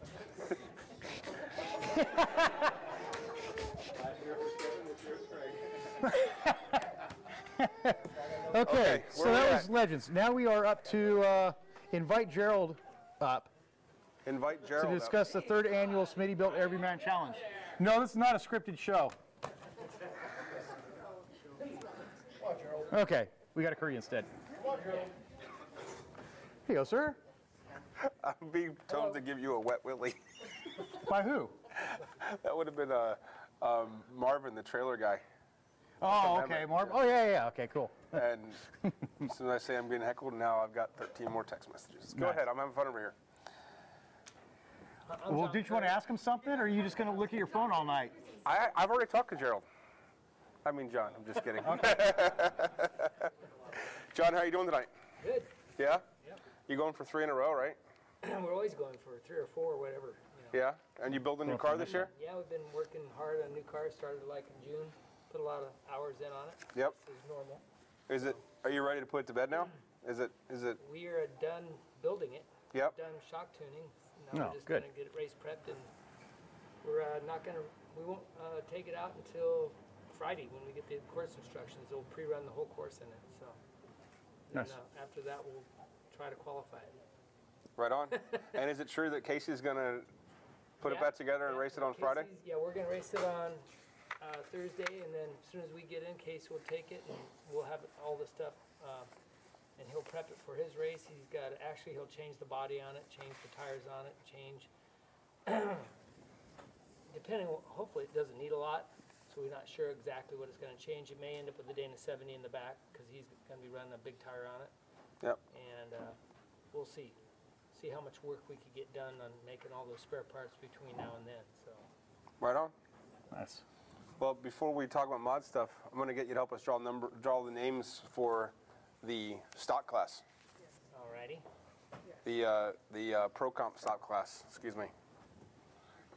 Okay, so that was Legends. Now we are up to invite Gerald up Invite Gerald to discuss the 3rd annual Smitty Built Everyman Challenge. No, this is not a scripted show. Okay, we got a curry instead. Here you go, sir. I'm being told to give you a wet willy. By who? That would have been Marvin, the trailer guy. Oh, okay, Marv. Oh, yeah, okay, cool. And as soon as I say I'm getting heckled, now I've got 13 more text messages. Go ahead, I'm having fun over here. Well, did you want to ask him something, or are you just going to look at your phone all night? I've already talked to Gerald. I mean, John, I'm just kidding. John, how are you doing tonight? Good. Yeah? Yep. You going for 3 in a row, right? We're always going for 3 or 4 or whatever. You know. Yeah? And you building a new car this year? Yeah, we've been working hard on new cars. Started like in June. Put a lot of hours in on it. Yep. This is normal. Is it? Are you ready to put it to bed now? Is it? We are done building it. Yep. Done shock tuning. Oh, Now we're just good. going to get it race prepped, and we're not going to. We won't take it out until Friday when we get the course instructions. We'll pre-run the whole course in it. So. Nice. And, after that, we'll try to qualify it. Right on. And is it true that Casey's going to put it back together and race it on Friday? Yeah, we're going to race it on Thursday, and then as soon as we get in, Casey will take it, and we'll have all the stuff, and he'll prep it for his race. He's got, actually, he'll change the body on it, change the tires on it, change, depending, hopefully it doesn't need a lot, so we're not sure exactly what it's going to change. It may end up with a Dana 70 in the back, because he's going to be running a big tire on it. Yep. And we'll see how much work we could get done on making all those spare parts between now and then. So. Right on. Nice. Well, before we talk about mod stuff, I'm going to get you to help us draw the names for the stock class. Alrighty. The pro comp stock class. Excuse me.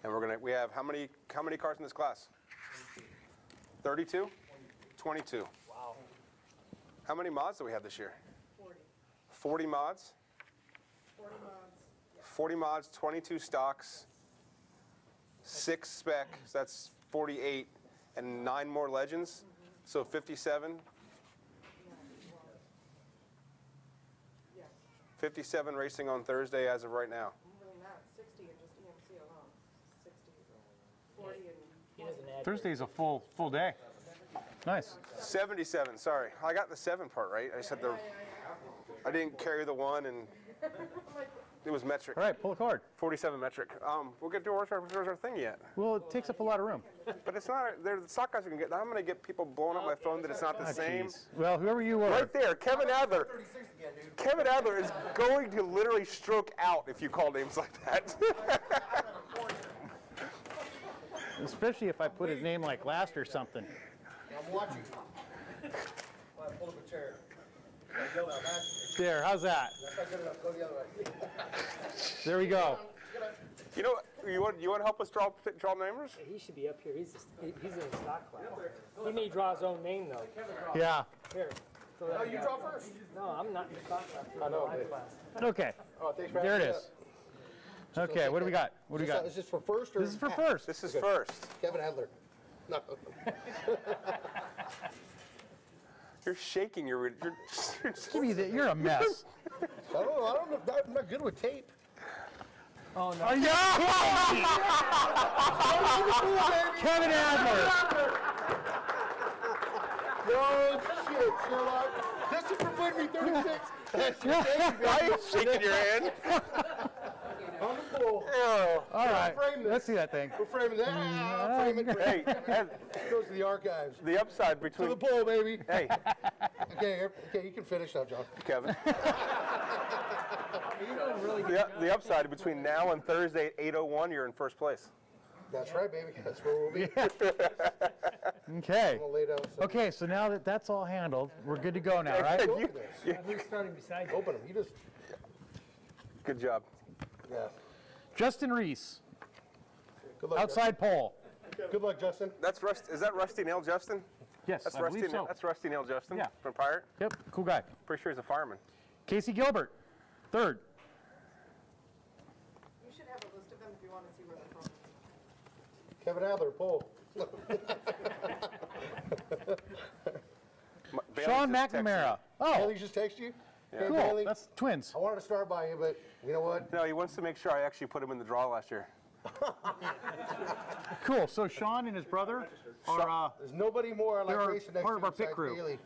And we have how many cars in this class? 32? 22. Wow. How many mods do we have this year? 40. 40 mods. 40 mods. 40 mods, 22 stocks, 6 spec, so that's 48, and 9 more legends, so 57. Yes. 57 racing on Thursday as of right now. More than that, 60 in just EMC alone. 60, 40 and He doesn't add. Thursday's a full day. Nice. 77, sorry. I got the 7 part right. I said I didn't carry the 1 and it was metric. All right, pull a card. 47 metric. We'll get to where's our thing yet. Well, it takes up a lot of room. But it's not, the stock guys are going to get, I'm going to get people blowing up my phone that it's not the same. Jeez. Well, whoever you were. Right there, Kevin Adler. Kevin Adler is going to literally stroke out if you call names like that. Especially if I put his name like last or something. I'm watching. I pulled up a chair. I yelled out last year. There, how's that? That's not good enough. Go the other way. There we go. You know, you want to help us draw names? He should be up here. He's in the stock class. He may draw his own name though. Yeah. Here. No, you draw first. No, I'm not in the stock class. I know, I'm in but- my class. Okay. Oh, thanks for There it asking is. Okay, what do we got? What do we got? Is this for first or? This is for half? first. This is first. Kevin Adler. No. You're shaking. You're Give me that. You're a mess. I don't know. I'm not good with tape. Oh no. Are you kidding me? Kevin Adler. No shit, Sherlock. This is for putting me 36. That's your baby. Why are you shaking your hand? On the pool. Oh. All right. frame this. Let's see that thing. We're framing that. I'll frame it. Hey, and Goes to the archives. the upside To between. the pool, baby. Hey, Okay, you can finish now, John. Kevin. You're doing really good. The upside between now and Thursday at 8:01, you're in first place. That's right, baby. That's where we'll be. Okay. We'll lay down some. Okay, so now that that's all handled, we're good to go now, right? Open this. Who's starting beside you? Open them. You just. Good job. Yeah. Justin Reese, Good luck, outside pole. Justin. Good luck, Justin. That's Is that Rusty Nail Justin? Yes, That's I Rusty. believe so. That's Rusty Nail Justin. Yeah. From Pirate. Yep, cool guy. Pretty sure he's a fireman. Casey Gilbert, third. You should have a list of them if you want to see where they're from. Kevin Adler, pole. Sean McNamara. Oh, Bailey just texted you? Yeah. Hey, cool. Bailey, That's twins. I wanted to start by you, but you know what? No, he wants to make sure I actually put him in the draw last year. Cool. So Sean and his brother are There's nobody more I like they're racing next part to of our pit besides crew, Bailey.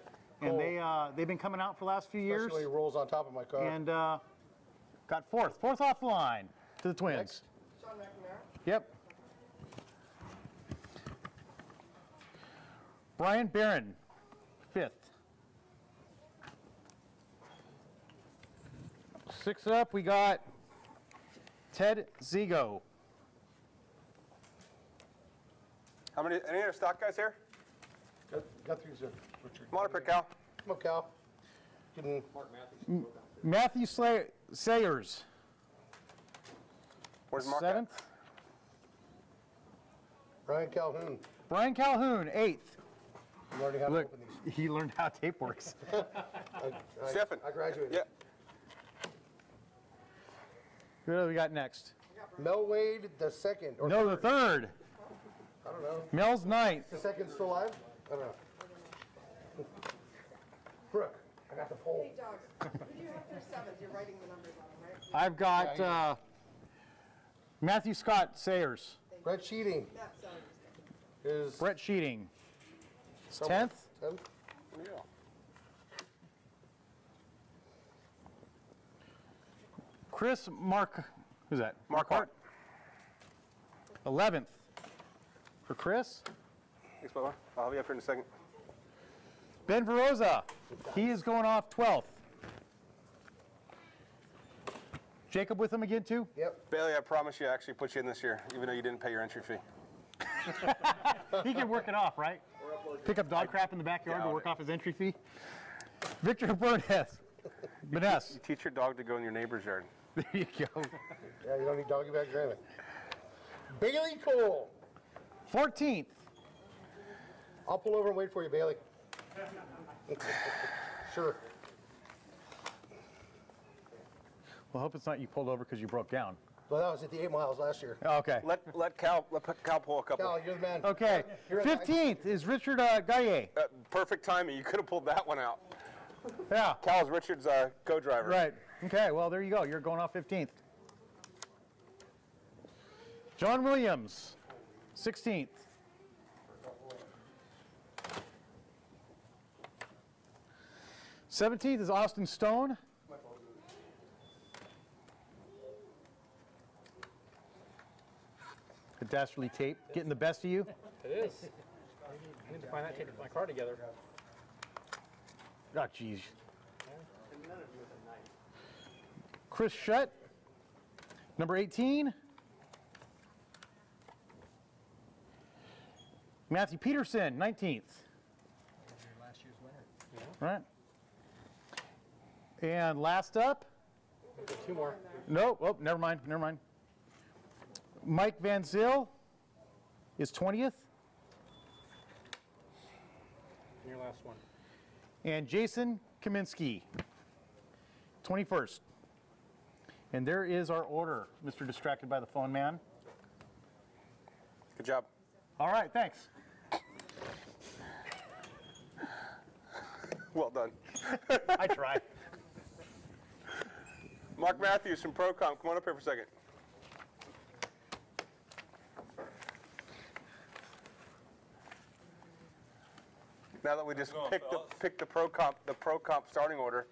and they've been coming out for the last few years, Especially when he rolls on top of my car. and got fourth off the line to the twins. Next. Sean McNamara. Yep. Brian Barron, fifth. Sixth up, we got Ted Zigo. Any other stock guys here? Got through Richard. Come on up here, Cal. Come on, Cal. Getting Matthew Sayers, Where's Mark at? seventh. Brian Calhoun. Brian Calhoun, eighth. You already have to Look, open these. he learned how tape works. Stefan. I graduated. Yeah. Who do we got next? Mel Wade, the second. Or No, the third. I don't know. Mel's ninth. The second still alive? I don't know. Brooke, I got the pole. Hey, Doug, who do you have for seventh? You're writing the numbers on them, right? I've got Matthew Scott Sayers. Brett Sheeting Matt Sellers. is Brett Sheeting, somewhere. 10th. 10th. Yeah. Chris Mark, who's that? Marquardt. 11th for Chris. Thanks, Bubba. I'll be up here in a second. Ben Veroza, he is going off 12th. Jacob with him again too? Yep. Bailey, I promise you I actually put you in this year, even though you didn't pay your entry fee. He can work it off, right? Pick up dog crap in the backyard to doubt work it. off his entry fee. Victor Burness. Vanessa. You teach your dog to go in your neighbor's yard. There you go. Yeah, you don't need doggy bag granite. Bailey Cole. 14th. I'll pull over and wait for you, Bailey. Sure. Well, I hope it's not you pulled over because you broke down. Well, that was at the 8 miles last year. Okay. Let Cal pull a couple. Cal, you're the man. Okay. You're at 15th is Richard Gaillet. Perfect timing. You could have pulled that one out. Yeah. Cal's Richard's co-driver. Right. Okay, well, there you go. You're going off 15th. John Williams, 16th. '17th is Austin Stone. The dastardly tape getting the best of you. It is. I need to find that tape to put my car together. Oh, jeez. Chris Shutt, number 18. Matthew Peterson, 19th. Last year's winner. Right. And last up, Two more. no, oh, never mind. Mike Van Zyl is 20th. And your last one. And Jason Kaminsky, 21st. And there is our order, Mr. Distracted by the Phone Man. Good job. All right, thanks. Well done. I tried. Mark Matthews from Procom. Come on up here for a second. Now that we just picked the Procom starting order.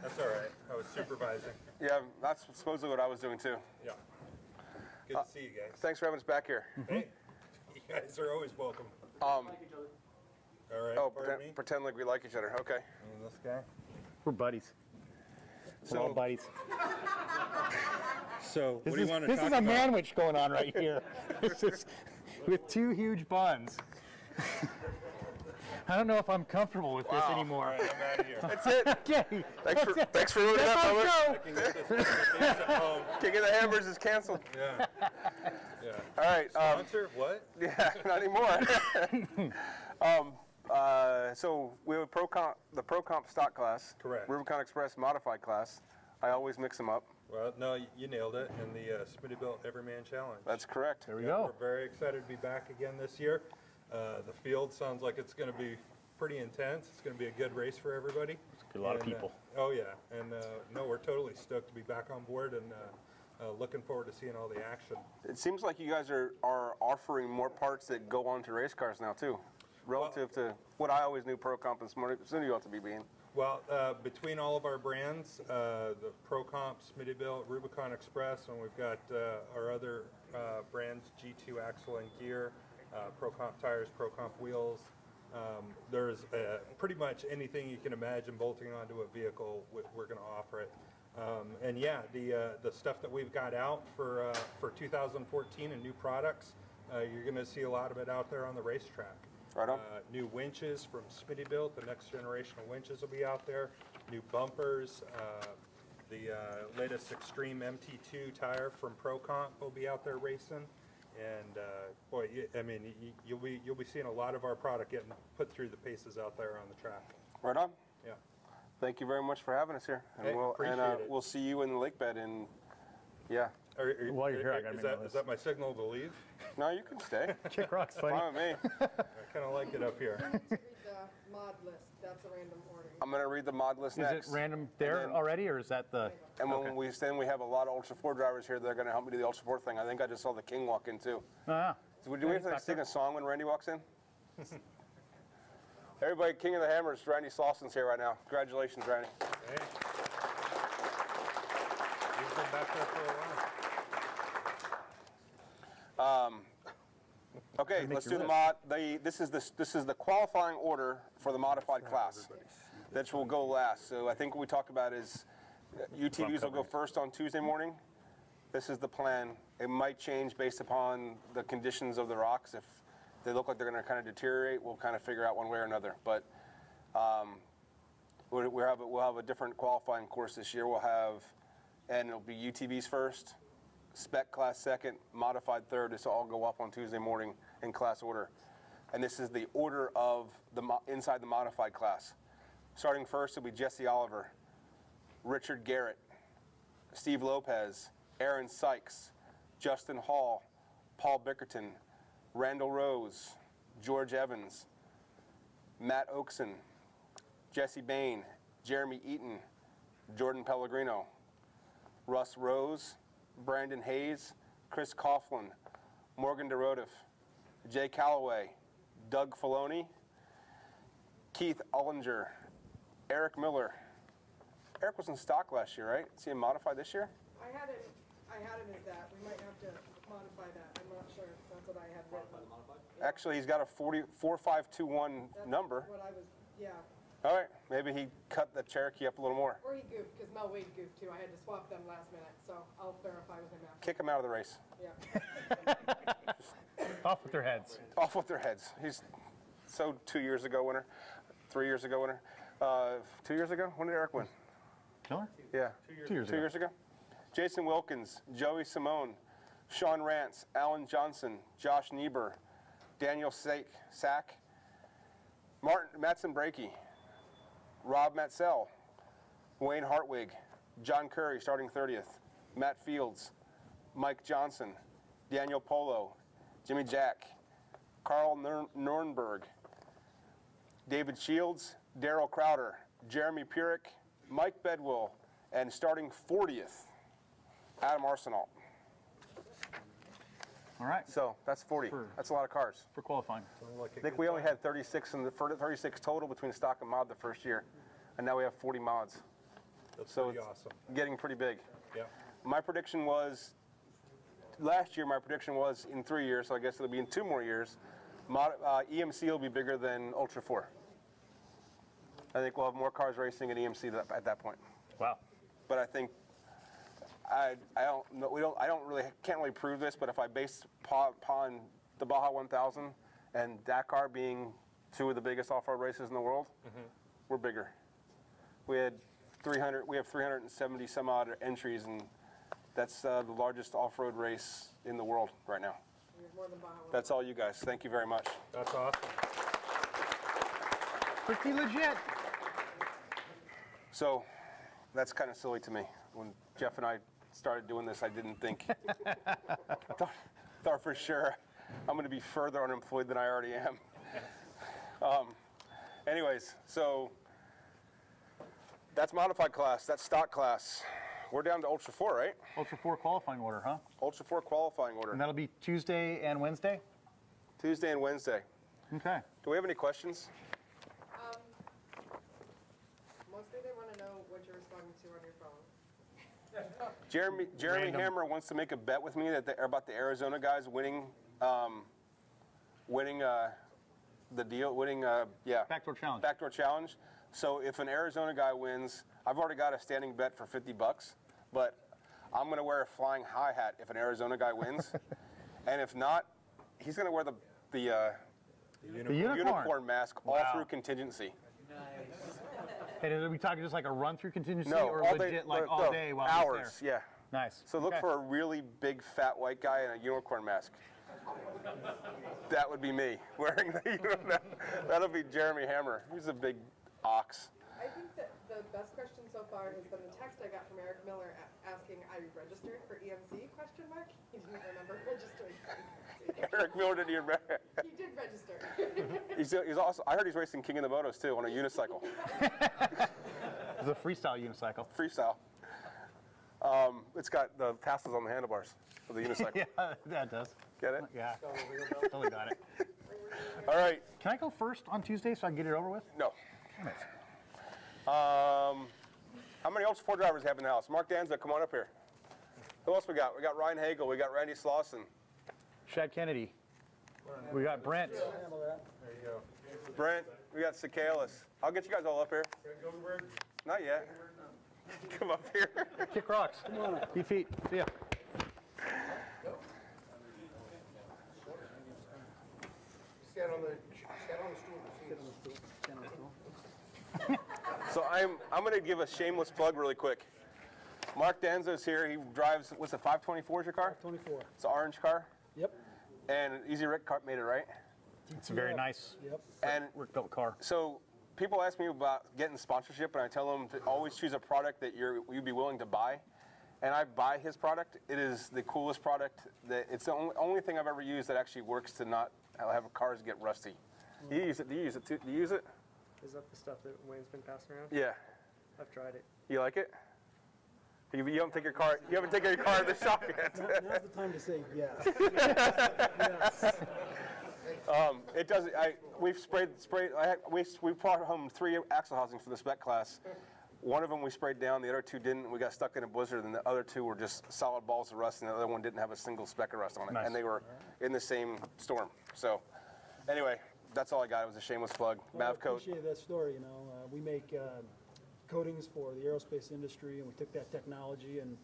That's all right. I was supervising. Yeah, that's supposedly what I was doing too. Yeah. Good to see you guys. Thanks for having us back here. Hey, you guys are always welcome. All All right. Oh, pardon me? pretend like we like each other. Okay. And this guy. We're buddies. We're all buddies. So, what do you want to This talk is a about? manwich going on right here. This is with two huge buns. I don't know if I'm comfortable with this Wow. anymore. All right, I'm out of here. That's it. Okay. Thanks for ruining That's that our moment. show. I can get this face at home. Kicking the Hammers is canceled. Yeah. Yeah. All right. Sponsor? What? Yeah, not anymore. So we have the Pro Comp stock class. Correct. Rubicon Express modified class. I always mix them up. Well, no, you nailed it in the Smittybilt Everyman Challenge. That's correct. There we Yeah, go. We're very excited to be back again this year. The field sounds like it's going to be pretty intense. It's going to be a good race for everybody. A lot of people. Oh yeah, and no, we're totally stoked to be back on board and looking forward to seeing all the action. It seems like you guys are offering more parts that go onto race cars now too, relative to what I always knew Pro Comp and Smittybilt to be being. Well, between all of our brands, the Pro Comp, Smittybilt, Rubicon Express, and we've got our other brands, G2 Axle and Gear, Pro Comp Tires, Pro Comp Wheels. There's pretty much anything you can imagine bolting onto a vehicle, we're going to offer it. And yeah, the stuff that we've got out for 2014 and new products, you're going to see a lot of it out there on the racetrack. Right on. New winches from Smittybilt, the next generation of winches will be out there. New bumpers, the latest Extreme MT2 tire from Pro Comp will be out there racing. And boy, I mean, you'll be seeing a lot of our product getting put through the paces out there on the track. Right on. Yeah. Thank you very much for having us here. And Hey, appreciate it. we'll see you in the lake bed in, yeah. While you're here, I gotta make is that my signal to leave? No, you can stay. Kick rocks, buddy. Fine with me. I kind of like it up here. Read the mod list. That's a random order. I'm going to read the mod list Is next. it random there then- already, or is that the? And when we have a lot of Ultra 4 drivers here that are going to help me do the Ultra 4 thing. I think I just saw the King walk in too. Ah, So do we have to sing a song when Randy walks in? Everybody, King of the Hammers, Randy Slausson's here right now. Congratulations, Randy. Hey. You've been back there for a while. Okay, let's do the mod. This is the qualifying order for the modified class. That will go last. So I think what we talked about is UTVs will go first on Tuesday morning. This is the plan. It might change based upon the conditions of the rocks. If they look like they're going to kind of deteriorate, we'll kind of figure out one way or another. But we'll have a different qualifying course this year. And it'll be UTVs first, Spec class second, modified third. This will all go up on Tuesday morning in class order. And this is the order of inside the modified class. Starting first, it'll be Jesse Oliver, Richard Garrett, Steve Lopez, Aaron Sykes, Justin Hall, Paul Bickerton, Randall Rose, George Evans, Matt Oakson, Jesse Bain, Jeremy Eaton, Jordan Pellegrino, Russ Rose, Brandon Hayes, Chris Coughlin, Morgan DeRotif, Jay Calloway, Doug Filoni, Keith Ullinger, Eric Miller. Eric was in stock last year, right? Is he modified this year? I had him as that. We might have to modify that. I'm not sure. That's what I had written. Actually, he's got a 4521 number. What I was, yeah. All right, maybe he cut the Cherokee up a little more. Or he goofed, because Mel Wade goofed too. I had to swap them last minute, so I'll verify with him after. Kick him out of the race. Yeah. off with their heads. Off with their heads. He's 2 years ago winner, 3 years ago winner. 2 years ago? When did Eric win? Miller? Yeah. 2 years 2 ago. years ago. Jason Wilkins, Joey Simone, Sean Rance, Alan Johnson, Josh Niebuhr, Daniel Sack, Mattson Brakey, Rob Matsell, Wayne Hartwig, John Curry starting 30th, Matt Fields, Mike Johnson, Daniel Polo, Jimmy Jack, Carl Nurnberg, David Shields, Daryl Crowder, Jeremy Purick, Mike Bedwell, and starting 40th, Adam Arsenault. All right. So that's 40. That's a lot of cars. For qualifying. I think we only had 36 total between stock and mod the first year, and now we have 40 mods. That's So pretty it's awesome. getting pretty big. Yeah. My prediction was, last year my prediction was in 3 years, so I guess it'll be in 2 more years, EMC will be bigger than Ultra 4. I think we'll have more cars racing at EMC at that point. Wow. But I think can't really prove this, but if I base upon the Baja 1000 and Dakar being 2 of the biggest off-road races in the world, we're bigger. We have 370 some odd entries, and That's the largest off-road race in the world right now. You're more than Baja. That's all you guys. Thank you very much. That's awesome. Pretty legit. So that's kind of silly to me. When Jeff and I started doing this, I didn't think, thought for sure I'm going to be further unemployed than I already am. Anyways, so that's modified class, that's stock class. We're down to Ultra 4, right? Ultra 4 qualifying order, huh? Ultra 4 qualifying order. And that'll be Tuesday and Wednesday? Tuesday and Wednesday. Okay. Do we have any questions? Mostly they want to know what you're responding to on your phone. Jeremy Hammer wants to make a bet with me that about the Arizona guys winning the deal, Backdoor challenge. Backdoor challenge. So if an Arizona guy wins, I've already got a standing bet for $50, but I'm going to wear a flying high hat if an Arizona guy wins, and if not, he's going to wear the unicorn mask all through contingency. And are we talking just like a run-through contingency, No, or all legit day, like all day while hours, he's there? yeah. Nice. So look for a really big fat white guy in a unicorn mask. That would be me wearing that'll be Jeremy Hammer. He's a big ox. I think that the best question so far has been the text I got from Eric Miller asking, "I registered for EMC?" Question mark. He didn't remember registering for EMC. Eric Miller didn't even. He did register. He's also. I heard he's racing King of the Motos too on a unicycle. It's a freestyle unicycle. Freestyle. It's got the tassels on the handlebars of the unicycle. Yeah, that does. Get it? Yeah. Totally got it. All right. Can I go first on Tuesday so I can get it over with? No. Damn it. How many Ultra 4 drivers have in the house? Mark Danza, come on up here. Who else we got? We got Ryan Hagel. We got Randy Slauson. Shad Kennedy. We got Brent. There you go. Brent. We got Sakalis. I'll get you guys all up here. Not yet. Come up here. Kick rocks. Come on. Deep feet. See ya. Stand on the stool. So I'm going to give a shameless plug really quick. Mark Danzo's here. He drives, what's a 524 is your car? 24. It's an orange car. Yep. And Easy Rick made it, right? It's a very nice And built car. so people ask me about getting sponsorship, and I tell them to always choose a product that you'd be willing to buy. And I buy his product. It is the coolest product. It's the only thing I've ever used that actually works to not have cars get rusty. You use it? Do you use it too? Do you use it? Is that the stuff that Wayne's been passing around? Yeah. I've tried it. You like it? You haven't taken your car. You haven't taken your car to the shop yet. Now's the time to say yes. It does. We've sprayed. We brought home 3 axle housings for the Spec class. One of them we sprayed down. The other 2 didn't. We got stuck in a blizzard, and the other 2 were just solid balls of rust, and the other one didn't have a single speck of rust on it. Nice. And they were in the same storm. So, anyway, that's all I got. It was a shameless plug. Well, I Mavcoat. appreciate that story. You know, we make coatings for the aerospace industry, and we took that technology, and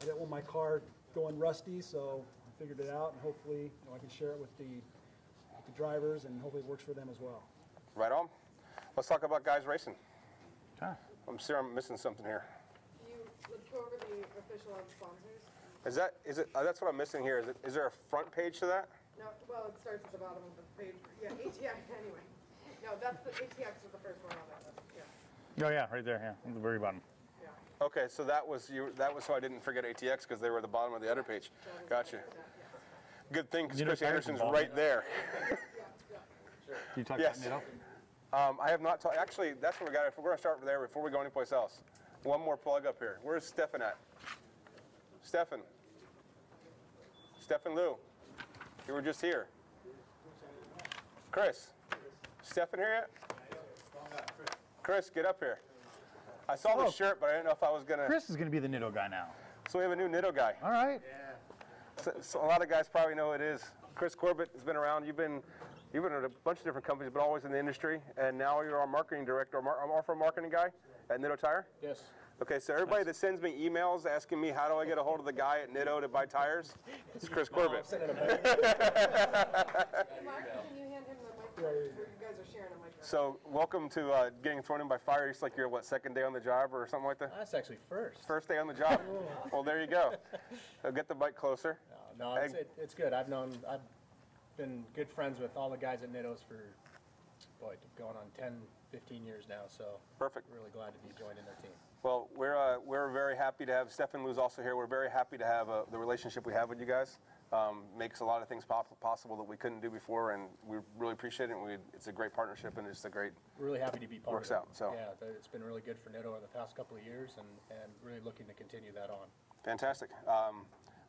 I didn't want my car going rusty, so I figured it out, and hopefully I can share it with the drivers, and hopefully it works for them as well. Right on. Let's talk about guys racing. Okay. I'm sure I'm missing something here. Let's go over the official sponsors. Is it? That's what I'm missing here. Is there a front page to that? No, well, it starts at the bottom of the page. Yeah, ATX, anyway. No, that's the ATX is the first one on that list. Yeah. Oh yeah, right there. Yeah, at the very bottom. Yeah. Okay, so that was so I didn't forget ATX because they were at the bottom of the other page. Gotcha. Good thing because Chris Anderson's right there. Can you talk Yes. about Nitto? I have not talked. Actually, that's what we got. We're going to start there before we go anyplace else. One more plug up here. Where's Stefan at? Stefan. Stefan Lou. You were just here. Chris. Stefan here yet? Chris, get up here. I saw the shirt, but I didn't know if I was going to. Chris is going to be the Nitto guy now. So we have a new Nitto guy. All right. So a lot of guys probably know who it is. Chris Corbett has been around. You've been at a bunch of different companies, but always in the industry. And now you're our marketing director, our marketing guy at Nitto Tire? Yes. Okay, so everybody that sends me emails asking me how do I get a hold of the guy at Nitto to buy tires, it's Chris Corbett. Hey, Mark, can you hand him the You guys are sharing a microphone. So welcome to getting thrown in by fire. It's like your, what, second day on the job or something like that? That's actually first. First day on the job. Well, there you go. So get the bike closer. No, it's good. I've been good friends with all the guys at Nitto's for, boy, going on 10, 15 years now. So perfect. Really glad to be joining their team. Well, we're very happy to have Stefan Lou's also here. We're very happy to have the relationship we have with you guys. Makes a lot of things possible that we couldn't do before, and we really appreciate it. And it's a great partnership, and it's a great. Really happy to be part works of it. out. So yeah, it's been really good for Nitto over the past couple of years, and really looking to continue that on. Fantastic.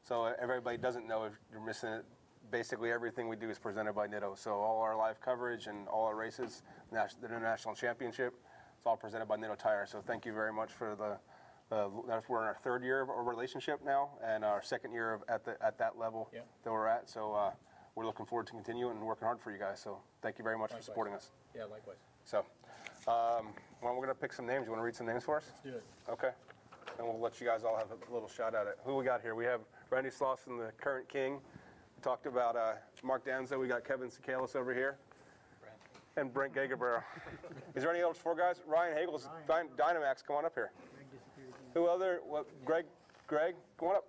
So everybody doesn't know if you're missing it. Basically, everything we do is presented by Nitto. So all our live coverage and all our races, the International Championship, it's all presented by Nitto Tire. So thank you very much for we're in our third year of our relationship now, and our second year at that level that we're at. So we're looking forward to continuing and working hard for you guys. So thank you very much for supporting us. Yeah, likewise. So well, we're going to pick some names. You want to read some names for us? Let's do it. Okay. And we'll let you guys all have a little shot at it. Who we got here? We have Randy Slauson, the current king. We talked about Mark Danzo. We got Kevin Sakalis over here. And Brent Gagerborough. Is there any other four guys? Ryan Hagel's Dynamax, come on up here. Who other? What? Greg, come on up.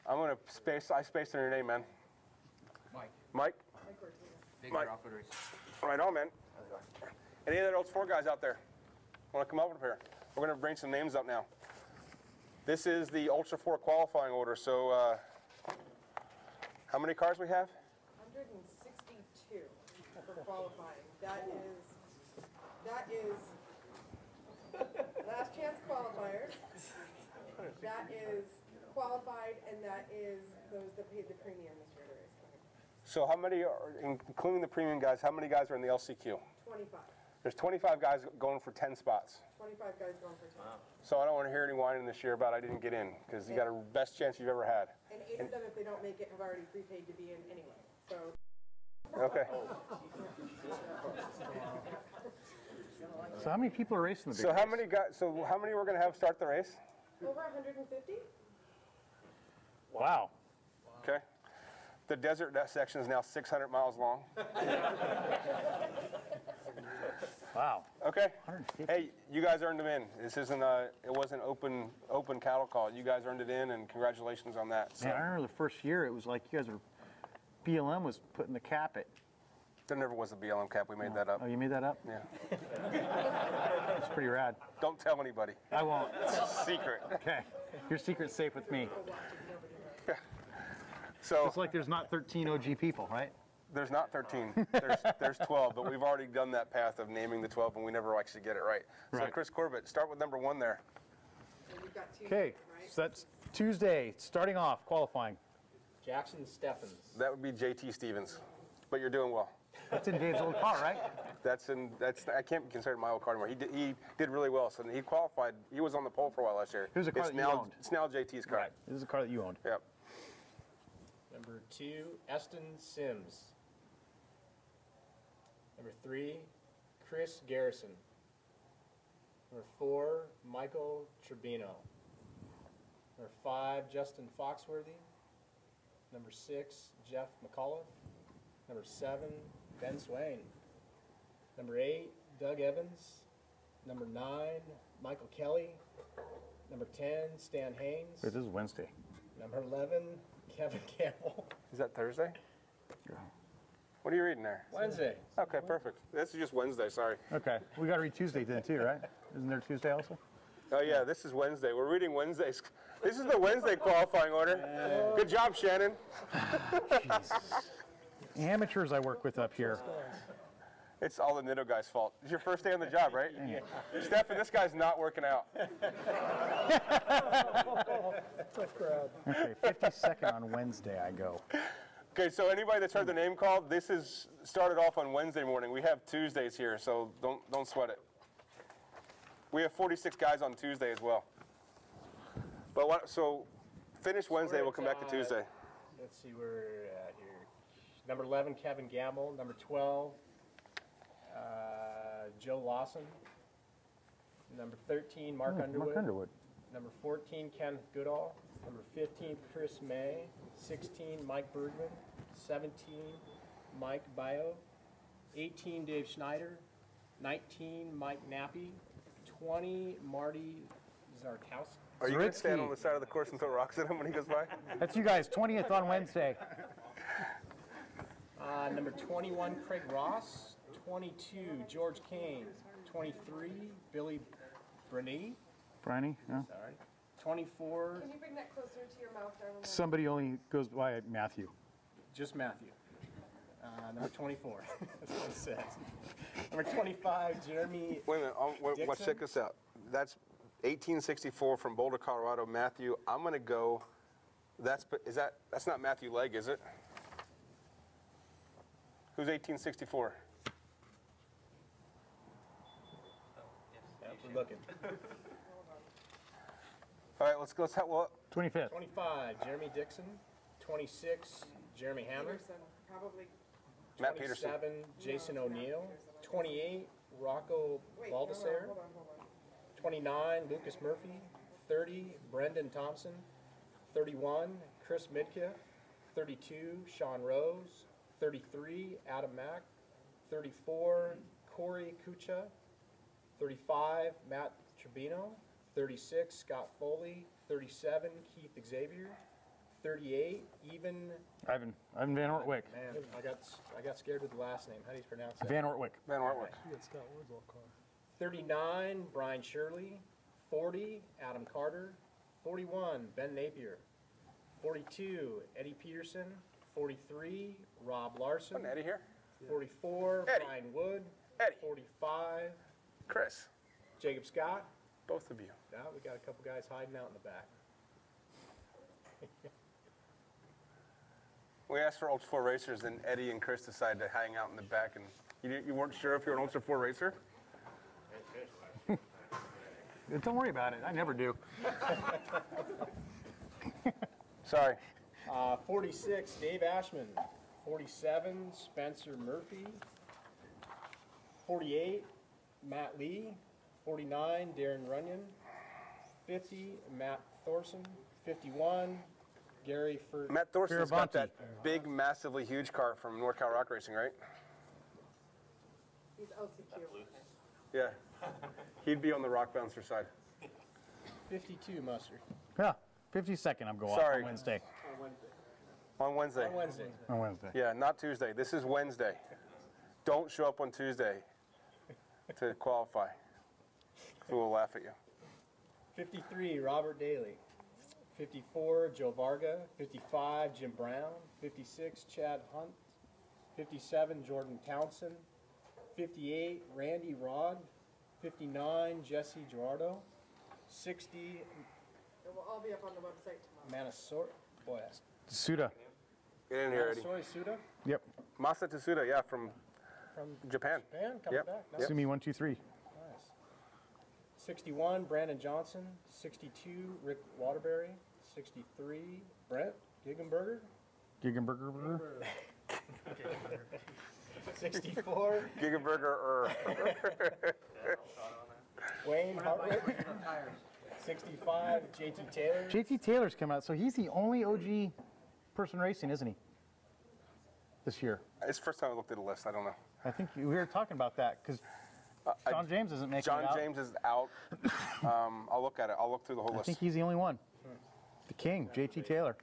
I spaced on your name, man. Mike? Mike. Right on, man. Any of those four guys out there want to come up here? We're going to bring some names up now. This is the Ultra 4 qualifying order. So how many cars we have? 162 for qualifying. That is last chance qualifiers. That is qualified, and that is those that paid the premium this year. So how many are, including the premium guys, how many guys are in the LCQ? 25. There's 25 guys going for 10 spots. 25 guys going for 10. Wow. So I don't want to hear any whining this year about I didn't get in, because you got a best chance you've ever had. And 8 of them, if they don't make it, have already prepaid to be in anyway. So. Okay. So how many people are racing the big So how race? many guys? So how many we're going to have start the race? Over 150. Wow. Okay. The desert section is now 600 miles long. Wow. Okay. Hey, you guys earned them in. This isn't it wasn't open cattle call. You guys earned it in, and congratulations on that. So. Man, I remember the first year it was like you guys were, BLM was putting the cap at. There never was a BLM cap. We made that up. Oh, you made that up? Yeah. It's pretty rad. Don't tell anybody. I won't. It's secret. Okay. Your secret's safe with me. So it's like there's not 13 OG people, right? There's not 13. There's 12, but we've already done that path of naming the 12, and we never actually get it right. So Chris Corbett, start with number 1 there. Okay, so that's Tuesday, starting off, qualifying. Jackson Steffens. That would be JT Stevens, but you're doing well. That's in Dave's old car, right? I can't consider it my old car anymore. He did really well, so he qualified. He was on the pole for a while last year. It was a car that you owned. It's now JT's car. Right. This is a car that you owned. Yep. Number 2, Eston Sims. Number 3, Chris Garrison. Number 4, Michael Trebino. Number 5, Justin Foxworthy. Number 6, Jeff McAuliffe. Number 7, Ben Swain. Number 8, Doug Evans. Number 9, Michael Kelly. Number 10, Stan Haynes. Wait, this is Wednesday. Number 11, Kevin Campbell. Is that Thursday? Yeah. What are you reading there? Wednesday. Okay, perfect. This is just Wednesday, sorry. Okay, we got to read Tuesday then too, right? Isn't there Tuesday also? Oh yeah, this is Wednesday. We're reading Wednesdays. This is the Wednesday qualifying order. Good job, Shannon. Amateurs I work with up here. It's all the Nitto guy's fault. It's your first day on the job, right? Yeah. Stefan, this guy's not working out. Okay, 52nd on Wednesday I go. Okay, so anybody that's heard the name called, this is started off on Wednesday morning. We have Tuesdays here, so don't sweat it. We have 46 guys on Tuesday as well. But so finish Wednesday, we'll come back to Tuesday. Let's see where we're at here. Number 11, Kevin Gamble. Number 12, Joe Lawson. Number 13, Mark Underwood. Mark Underwood. Number 14, Kenneth Goodall. Number 15, Chris May. 16, Mike Bergman. 17, Mike Bio. 18, Dave Schneider. 19, Mike Nappy. 20, Marty Zarkowski. Are you going to stand on the side of the course and throw rocks at him when he goes by? That's you guys, 20th on Wednesday. Number 21, Craig Ross. 22, George Kane. 23, Billy Bruni. Briney, yeah. Sorry. 24, Can you bring that closer to your mouth, darling? Somebody only goes by Matthew. just Matthew. Number 24. That's what it says. Number 25, Jeremy. Wait a minute. Let's check this out. That's 1864 from Boulder, Colorado. Matthew, I'm going to go. That's not Matthew Legg, is it? Who's 1864? Yeah, we're looking. All right, let's go. 25th. 25, Jeremy Dixon. 26, Jeremy Hammer. Peterson, probably. Matt Peterson. 27, Jason O'Neill. 28, Rocco Wait, Baldessare. hold on. 29, Lucas Murphy. 30, Brendan Thompson. 31, Chris Midkiff. 32, Sean Rose. 33, Adam Mack. 34, Corey Kucha. 35, Matt Tribino. 36, Scott Foley. 37, Keith Xavier. 38, Ivan Van Ortwyk. Man, I got scared with the last name. How do you pronounce that? Van Ortwyk. Van Ortwyk. You got Scott Ward's car. 39, Brian Shirley. 40, Adam Carter. 41, Ben Napier. 42, Eddie Peterson. 43, Rob Larson. Isn't Eddie here? 44, Eddie. Brian Wood. Eddie. 45, Chris. Jacob Scott. Both of you. Now we got a couple guys hiding out in the back. We asked for Ultra 4 racers, and Eddie and Chris decided to hang out in the back. And you weren't sure if you were an Ultra 4 racer? Don't worry about it. I never do. Sorry. 46, Dave Ashman. 47, Spencer Murphy. 48, Matt Lee. 49, Darren Runyon. 50, Matt Thorson. 51, Gary Furt. Matt Thorson's got that big, massively huge car from NorCal Rock Racing, right? He's OCQ. Yeah. He'd be on the rock bouncer side. 52, Mustard. Yeah, 52nd I'm going Sorry. on Wednesday. On Wednesday. On Wednesday. On Wednesday. Yeah, not Tuesday. This is Wednesday. Don't show up on Tuesday to qualify. We'll laugh at you. 53, Robert Daly. 54, Joe Varga. 55, Jim Brown. 56, Chad Hunt. 57, Jordan Townsend. 58, Randy Rod. 59, Jesse Gerardo. 60, It will all be up on the website tomorrow. Manasor. Boy, that's Suda. Get in here, Eddie. Manasori Suda Yep. Masa Tsuda, yeah, from from Japan. Japan coming Yep. back. Nice. Sumi 123. Nice. 61, Brandon Johnson. 62, Rick Waterbury. 63, Brent Giggenberger. Giggenberger. 64, Gigaburger. Wayne Hartwick. 65, JT Taylor. JT Taylor's come out, so he's the only OG person racing, isn't he? This year. It's the first time I looked at a list. I don't know. I think we were talking about that because John James isn't making John it out. James is out. I'll look at it. I'll look through the whole I list. think he's the only one. The king, JT Taylor.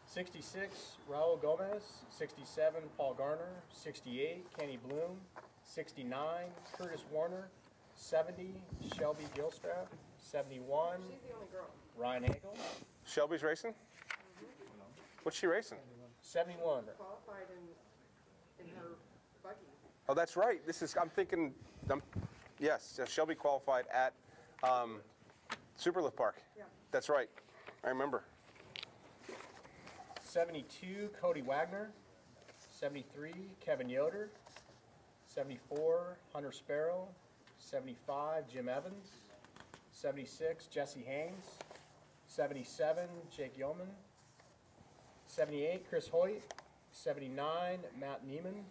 66, Raul Gomez. 67, Paul Garner. 68, Kenny Bloom. 69, Curtis Warner. 70, Shelby Gilstrap. 71, She's the only girl. Ryan Angle. Shelby's racing? What's she racing? 71, Qualified in her buggy. Oh, that's right. I'm thinking, yes, Shelby qualified at Superlift Park. Yeah. That's right. I remember. 72, Cody Wagner. 73, Kevin Yoder. 74, Hunter Sparrow. 75, Jim Evans. 76, Jesse Haynes. 77, Jake Yeoman. 78, Chris Hoyt. 79, Matt Neiman.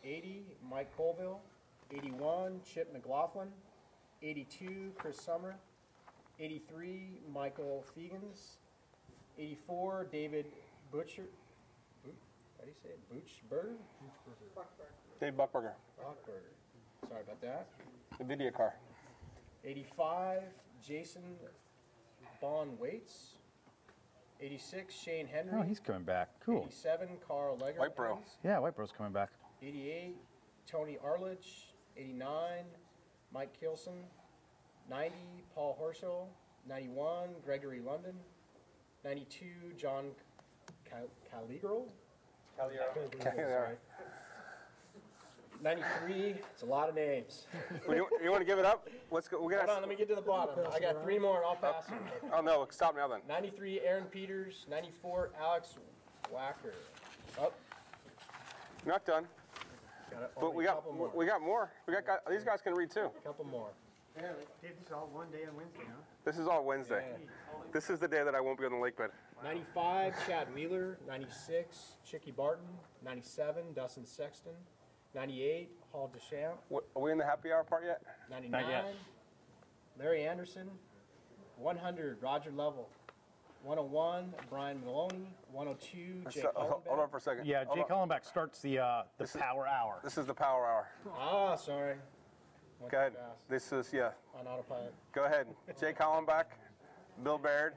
80, Mike Colville. 81, Chip McLaughlin. 82, Chris Summer. 83, Michael Fegans. 84, David Butcher. How do you say it? Butchberger? Dave Buckberger. Buckberger. Sorry about that. The video car. 85, Jason Bond Waits. 86, Shane Henry. Oh, he's coming back. Cool. 87, Carl Legger. White Bro. Yeah, White Bro's coming back. 88, Tony Arlich. 89, Mike Kilson. 90, Paul Horschel. 91, Gregory London. 92, John Caligaro. Sorry. 93, it's a lot of names. You want to give it up? Let's go. Hold on, let me get to the bottom. I got 3 more and I'll pass them. Oh no, stop now then. 93, Aaron Peters. 94, Alex Wacker. Up. Not done. But we got more. We got these guys can read too. A couple more. Yeah, this is all one day on Wednesday, huh? This is all Wednesday. Yeah. This is the day that I won't be on the lake bed. 95, Chad Wheeler. 96, Chicky Barton. 97, Dustin Sexton. 98, Hall Deschamps. Are we in the happy hour part yet? 99, Not yet. Larry Anderson. 100, Roger Lovell. 101, Brian Maloney. 102, Jake Hold on for a second. Yeah, Jake Hollenbeck starts the power hour. This is the power hour. Ah, sorry. Went Go ahead. too fast. This is, yeah. On autopilot. Go ahead. Jake Hollenbeck, Bill Baird.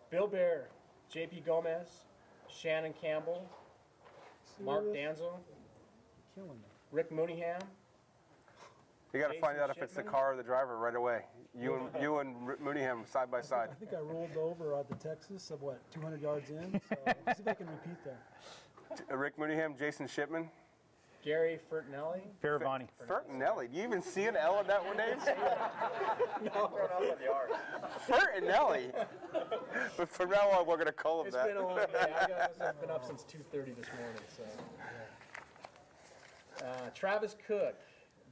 Bill Bear, JP Gomez, Shannon Campbell, Mark Danzo, Rick Mooneyham. You got to find out if it's the Shipman. car or the driver right away. You and Mooneyham side by side. I think I rolled over out to Texas, 200 yards in. So let's see if I can repeat that. Rick Mooneyham, Jason Shipman. Gary Fertinelli. Faravani. Fertinelli. Do you even see an L in that one, Dave? No. Fertinelli. But from now on, we're going to call him It's that. been a long day. I've been up since 2:30 this morning. So, Travis Cook,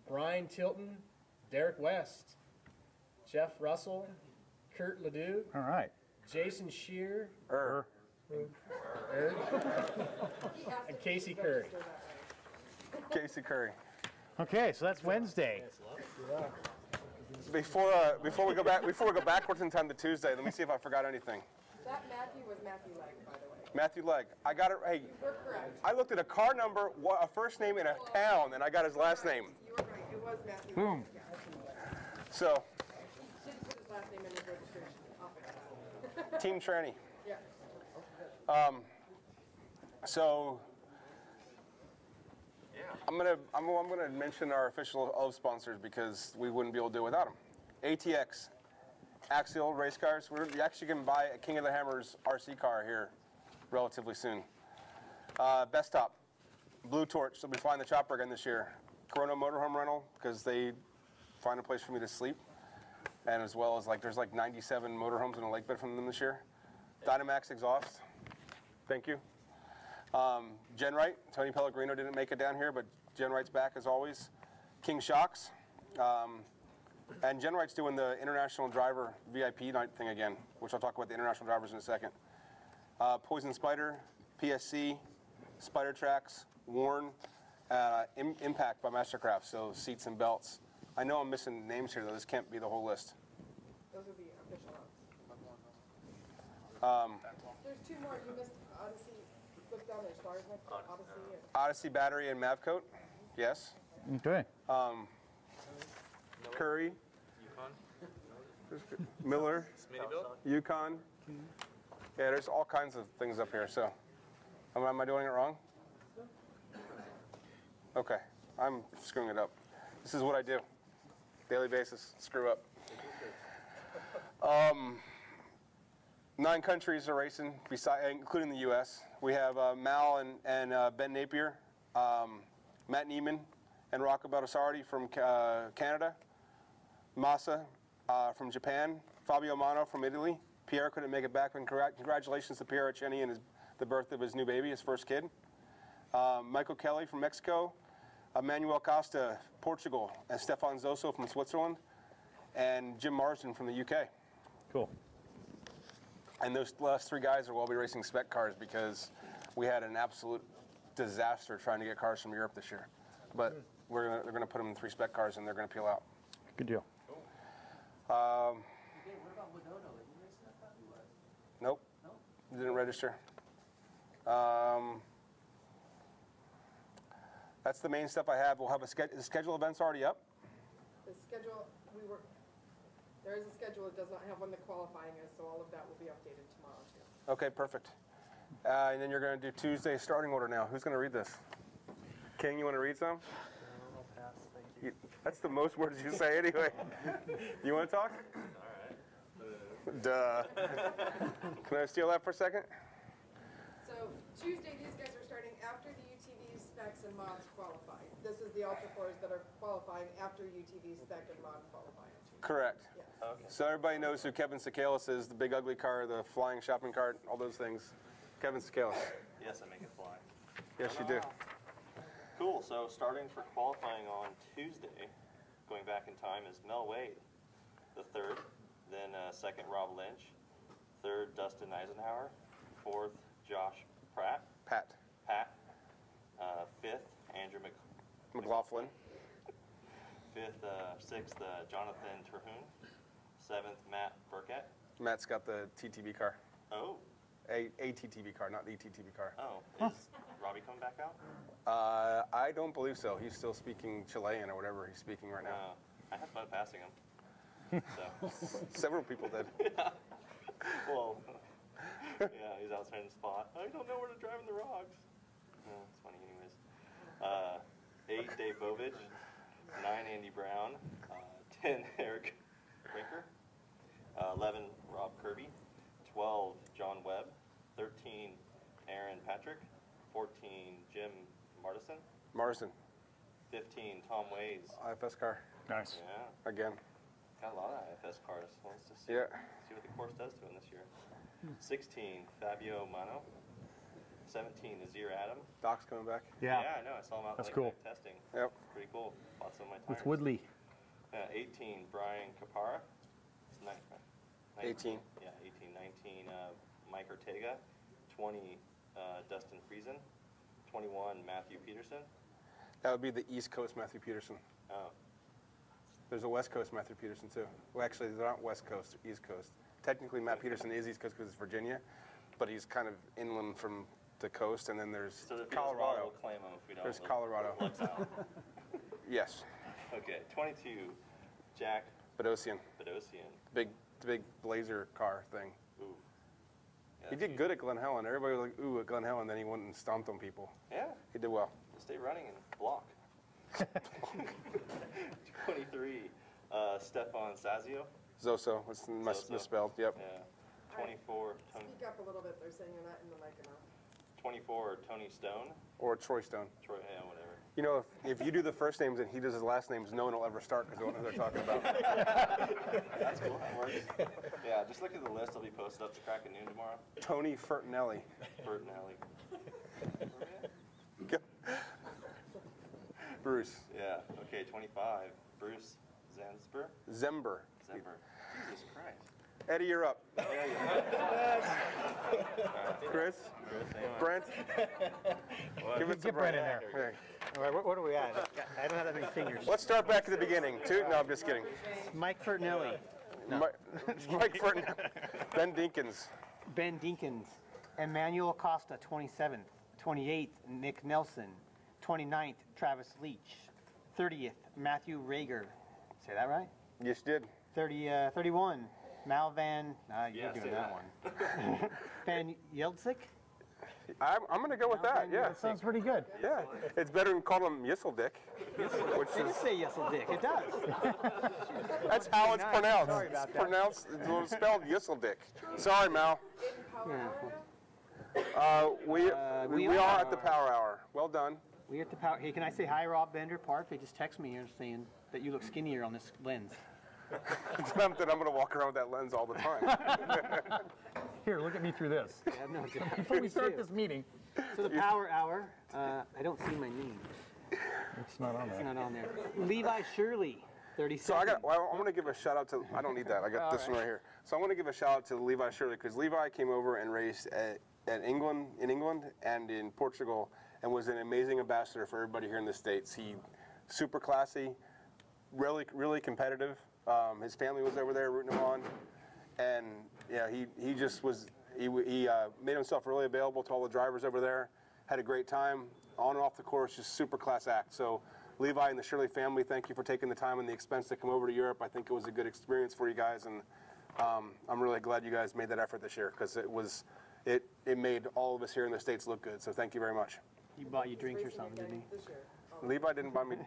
Brian Tilton, Derek West, Jeff Russell, Kurt Ledoux, All right. Jason Shear, and Casey Curry. Casey Curry. Okay, so that's Wednesday. Before we go backwards in time to Tuesday, let me see if I forgot anything. That Matthew was Matthew Legg, by the way. Matthew Legg. I got it. Hey, You're correct. I looked at a car number, a first name in a town, and I got his last name. You were right. It was Matthew Boom. Legg. Yeah. So, He didn't put his last name in his registration. I'll fix that. Team Tranny. Yeah. So, I'm gonna mention our official of sponsors because we wouldn't be able to do it without them. ATX, Axial race cars. You actually can buy a King of the Hammers RC car here relatively soon. Best Top, Blue Torch. They'll be flying the chopper again this year. Corona Motorhome Rental because they find a place for me to sleep, and as well as there's 97 motorhomes in a lake bed from them this year. Dynamax Exhaust. Thank you. Genrite, Tony Pellegrino didn't make it down here, but Genrite's back as always. King Shocks, and Genrite's doing the International Driver VIP night thing again, which I'll talk about the international drivers in a second. Poison Spider, PSC, Spider Tracks, Warn, Impact by Mastercraft, so seats and belts. I know I'm missing names here though, this can't be the whole list. Those are the official ones. There's 2 more. You missed Odyssey. Look down there. Stars next to Odyssey. Odyssey Battery and Mavcoat, yes. Okay. Curry, Miller, Yukon. Yeah, there's all kinds of things up here. So, am I doing it wrong? Okay, I'm screwing it up. This is what I do, daily basis. Screw up. 9 countries are racing, including the U.S. We have Mal and Ben Napier, Matt Neiman, and Rocco Baldessardi from Canada, Massa from Japan, Fabio Mano from Italy. Pierre couldn't make it back, and congratulations to Pierre Echeni and the birth of his new baby, his first kid. Michael Kelly from Mexico, Manuel Costa, Portugal, and Stefan Zoso from Switzerland, and Jim Marsden from the UK. Cool. And those last 3 guys will all be racing spec cars because we had an absolute disaster trying to get cars from Europe this year. But they're gonna put them in 3 spec cars and they're gonna peel out. Good deal. No, Didn't register. That's the main stuff I have. We'll have the schedule events already up. The schedule, there is a schedule. It does not have when the qualifying is, so all of that will be updated tomorrow too. Okay, perfect. And then you're going to do Tuesday starting order now. Who's going to read this? King, you want to read some? I'll pass, thank you. That's the most words you say anyway. You want to talk? All right. Duh. Can I steal that for a second? So Tuesday, these guys are starting after the UTV specs and mods qualify. This is the Ultra 4s that are qualifying after UTV spec and mod qualify. Correct. Yes. Okay. So everybody knows who Kevin Sakalis is, the big ugly car, the flying shopping cart, all those things. Kevin Sakalis. Yes, I make it fly. Yes, you do. Cool. So starting for qualifying on Tuesday, going back in time, is Mel Wade, the third. Then second, Rob Lynch. Third, Dustin Eisenhower. Fourth, Josh Pratt. Pat. Fifth, Andrew McLaughlin. Sixth, Jonathan Terhune. Seventh, Matt Burkett. Matt's got the TTB car. Oh. A TTB car, not the TTB car. Oh. Is Robbie coming back out? I don't believe so. He's still speaking Chilean or whatever he's speaking right now. I had fun passing him. So. Several people did. Yeah. Well, yeah, he's out there in the spot. I don't know where to drive in the rocks. Oh, it's funny anyways. 8, Dave Bovich. 9, Andy Brown. 10, Eric Rinker. 11, Rob Kirby. 12, John Webb. 13, Aaron Patrick. 14, Jim Martison. 15, Tom Ways. IFS car. Nice. Yeah. Again. Got a lot of IFS cars. Let's just see, see what the course does to him this year. 16, Fabio Mano. 17, Nazir Adam. Doc's coming back. Yeah. Yeah, I know. I saw him out That's like, cool. testing. Yep. Pretty cool. Bought some of my tires. With Woodley. 18, Brian Capara. 18. Yeah, 18. 19, Mike Ortega. 20, Dustin Friesen. 21, Matthew Peterson. That would be the East Coast Matthew Peterson. Oh. There's a West Coast Matthew Peterson too. Well, actually, they're not West Coast, they're East Coast. Technically, Matt Peterson is East Coast because it's Virginia, but he's kind of inland from the coast, and then there's So if Colorado. We'll claim him if we don't. There's Colorado. Yes. Okay, 22, Jack Bedosian. Bedosian. Big Blazer car thing. Ooh. Yeah, He did good at Glen Helen. Everybody was like, ooh, at Glen Helen. Then he went and stomped on people. Yeah. He did well. Stay running and block. 23, Stefan Sazio. Zoso. It's misspelled. Yep. Yeah. 24, Tony. Speak up a little bit. They're saying you're not in the mic enough. 24, Tony Stone. Or Troy Stone. Troy, yeah, whatever. You know, if you do the first names and he does his last names, no one will ever start because they don't know who they're talking about. That's cool. That works. Yeah, just look at the list. It'll be posted up to crack at noon tomorrow. Tony Fertinelli. Bruce. Yeah. Okay, 25. Bruce Zember. Jesus Christ. Eddie, you're up. Chris? Brent? Give it to Brent in there. Okay. All right, what are we at? I don't have that many fingers. Let's start back at the beginning. No, I'm just kidding. Mike Fertinelli. Mike Fertinelli. Ben Dinkins. Ben Dinkins. Emmanuel Costa, 27th. 28th, Nick Nelson. 29th, Travis Leach. 30th, Matthew Rager. Say that right? Yes, you did. 31, Mal Van. You're doing that one. Van Yeltzik? I'm going to go with that, yeah. That sounds pretty good. Yeah. It's better than calling him Yisseldick. It does say Yisseldick. It does. That's how it's pronounced. Sorry about It's that. pronounced, it's spelled Yisseldick. Sorry, Mal. We are at the Power Hour. Well done. We're at the Power. Hey, can I say hi, Rob Bender Park? They just text me here saying that you look skinnier on this lens. It's not that I'm going to walk around with that lens all the time. Here, look at me through this. Yeah, no, Before we start this meeting. So the Power Hour, I don't see my name. It's not on there. It's not on there. Levi Shirley, 37. So I want to give a shout out to, I don't need that, I got this one right here. So I want to give a shout out to Levi Shirley because Levi came over and raced in England and in Portugal and was an amazing ambassador for everybody here in the States. He super classy, really competitive. His family was over there rooting him on. And yeah, he just was, he made himself really available to all the drivers over there. Had a great time on and off the course, just super class act. So Levi and the Shirley family, thank you for taking the time and the expense to come over to Europe. I think it was a good experience for you guys, and I'm really glad you guys made that effort this year because it made all of us here in the States look good. So thank you very much. He bought you drinks or something, didn't he? Levi didn't buy me.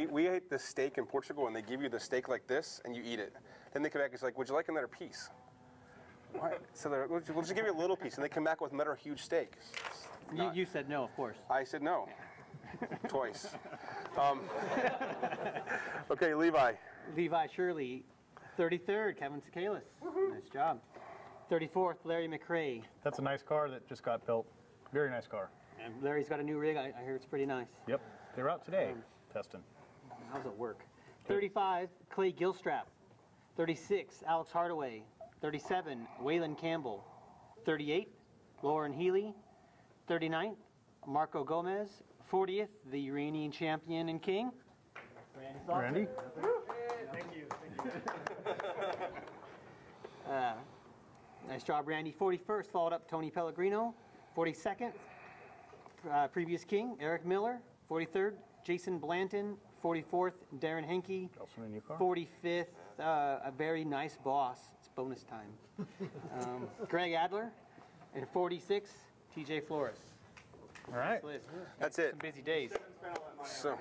We ate the steak in Portugal, and they give you the steak like this, and you eat it. Then they come back and it's like, would you like another piece? What? So we'll just give you a little piece, and they come back with another huge steak. You said no, of course. I said no. Twice. Okay, Levi. Levi Shirley. 33rd, Kevin Sakalis. Nice job. 34th, Larry McRae. That's a nice car that just got built. Very nice car. And Larry's got a new rig. I hear it's pretty nice. Yep. They're out today testing. How's it work? 35, Clay Gilstrap. 36, Alex Hardaway. 37, Waylon Campbell. 38, Lauren Healy. 39th, Marco Gomez. 40th, the reigning champion and king, Randy. Thank you. Nice job, Randy. 41st, followed up Tony Pellegrino. 42nd, previous king, Eric Miller. 43rd, Jason Blanton. 44th, Darren Henke. Also a new car. 45th, a very nice boss. It's bonus time. Greg Adler. And 46, TJ Flores. All right. That's it. Some busy days. So.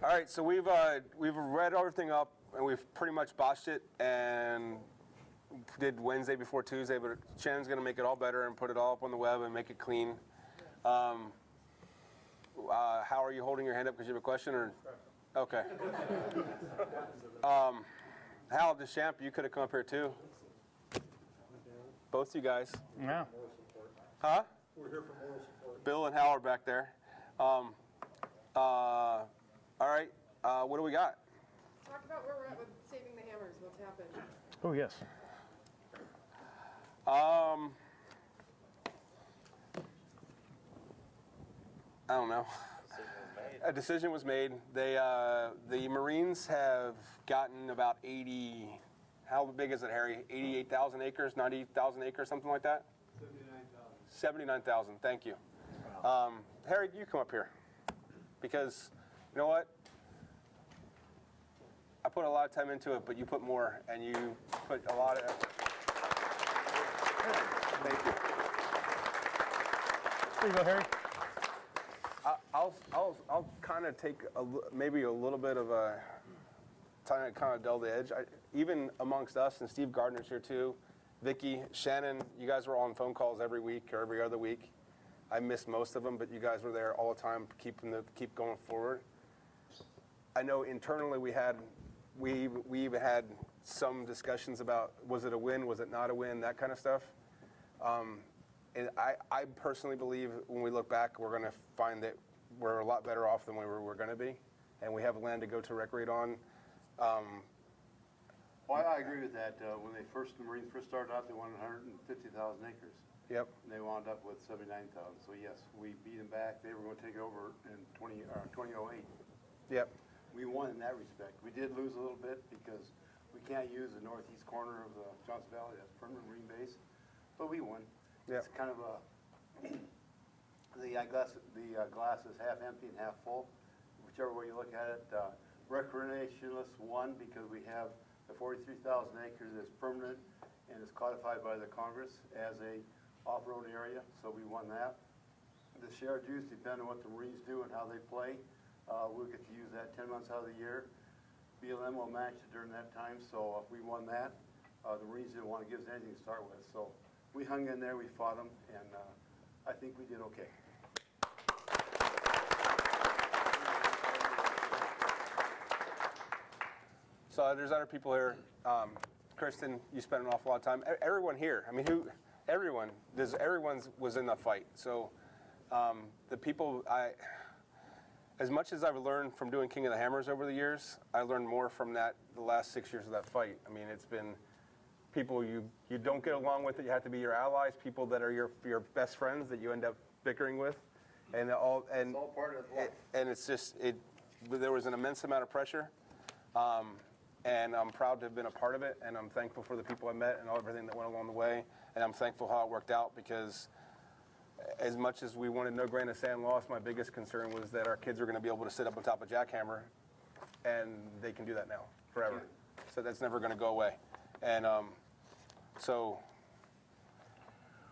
All right, so we've read everything up, and we've pretty much botched it, and did Wednesday before Tuesday, but Shannon's going to make it all better and put it all up on the web and make it clean. How are you holding your hand up because you have a question? Or okay. Hal Deschamps, you could have come up here too. Both you guys. Yeah. Huh? We're here for moral support. Bill and Hal are back there. All right, what do we got? Talk about where we're at with saving the hammers. What's happened? Oh, yes. I don't know. A decision was made. They, the Marines have gotten about 80, how big is it, Harry? 88,000 acres, 90,000 acres, something like that? 79,000, thank you. Harry, you come up here. Because, you know what? I put a lot of time into it, but you put more, and you put a lot of effort. Thank you. There you go, Harry. I'll kind of take maybe a little bit of a kind of dull the edge. Even amongst us, and Steve Gardner's here too, Vicky, Shannon, you guys were on phone calls every week or every other week. I missed most of them, but you guys were there all the time, keep going forward. I know internally we even had some discussions about was it a win, was it not a win, that kind of stuff. And I personally believe when we look back, we're going to find that we're a lot better off than we were going to be, and we have land to go to recreate on. Well, I agree with that. When the Marines first started out, they wanted 150,000 acres. Yep. And they wound up with 79,000. So yes, we beat them back. They were going to take over in 2008. Yep. We won in that respect. We did lose a little bit because we can't use the northeast corner of the Johnson Valley as permanent Marine base, but we won. Yep. It's kind of a the glass is half empty and half full, whichever way you look at it. Recreationalists won because we have the 43,000 acres that's permanent and is codified by the Congress as a off-road area, so we won that. The share dues depend on what the Marines do and how they play. We'll get to use that 10 months out of the year. BLM will match it during that time, so we won that. The Marines didn't want to give us anything to start with, so we hung in there, we fought them, and I think we did okay. So there's other people here. Kristen, you spent an awful lot of time. Everyone here, I mean, everyone was in the fight. So the people, as much as I've learned from doing King of the Hammers over the years, I learned more from the last 6 years of that fight. I mean, it's been people you don't get along with, it. You have to be your allies, people that are your best friends that you end up bickering with, and it's all part of life. And it's just there was an immense amount of pressure. and I'm proud to have been a part of it, and I'm thankful for the people I met and everything that went along the way, and I'm thankful how it worked out, because as much as we wanted no grain of sand lost, my biggest concern was that our kids are going to be able to sit up on top of jackhammer, and they can do that now forever. So that's never going to go away. And so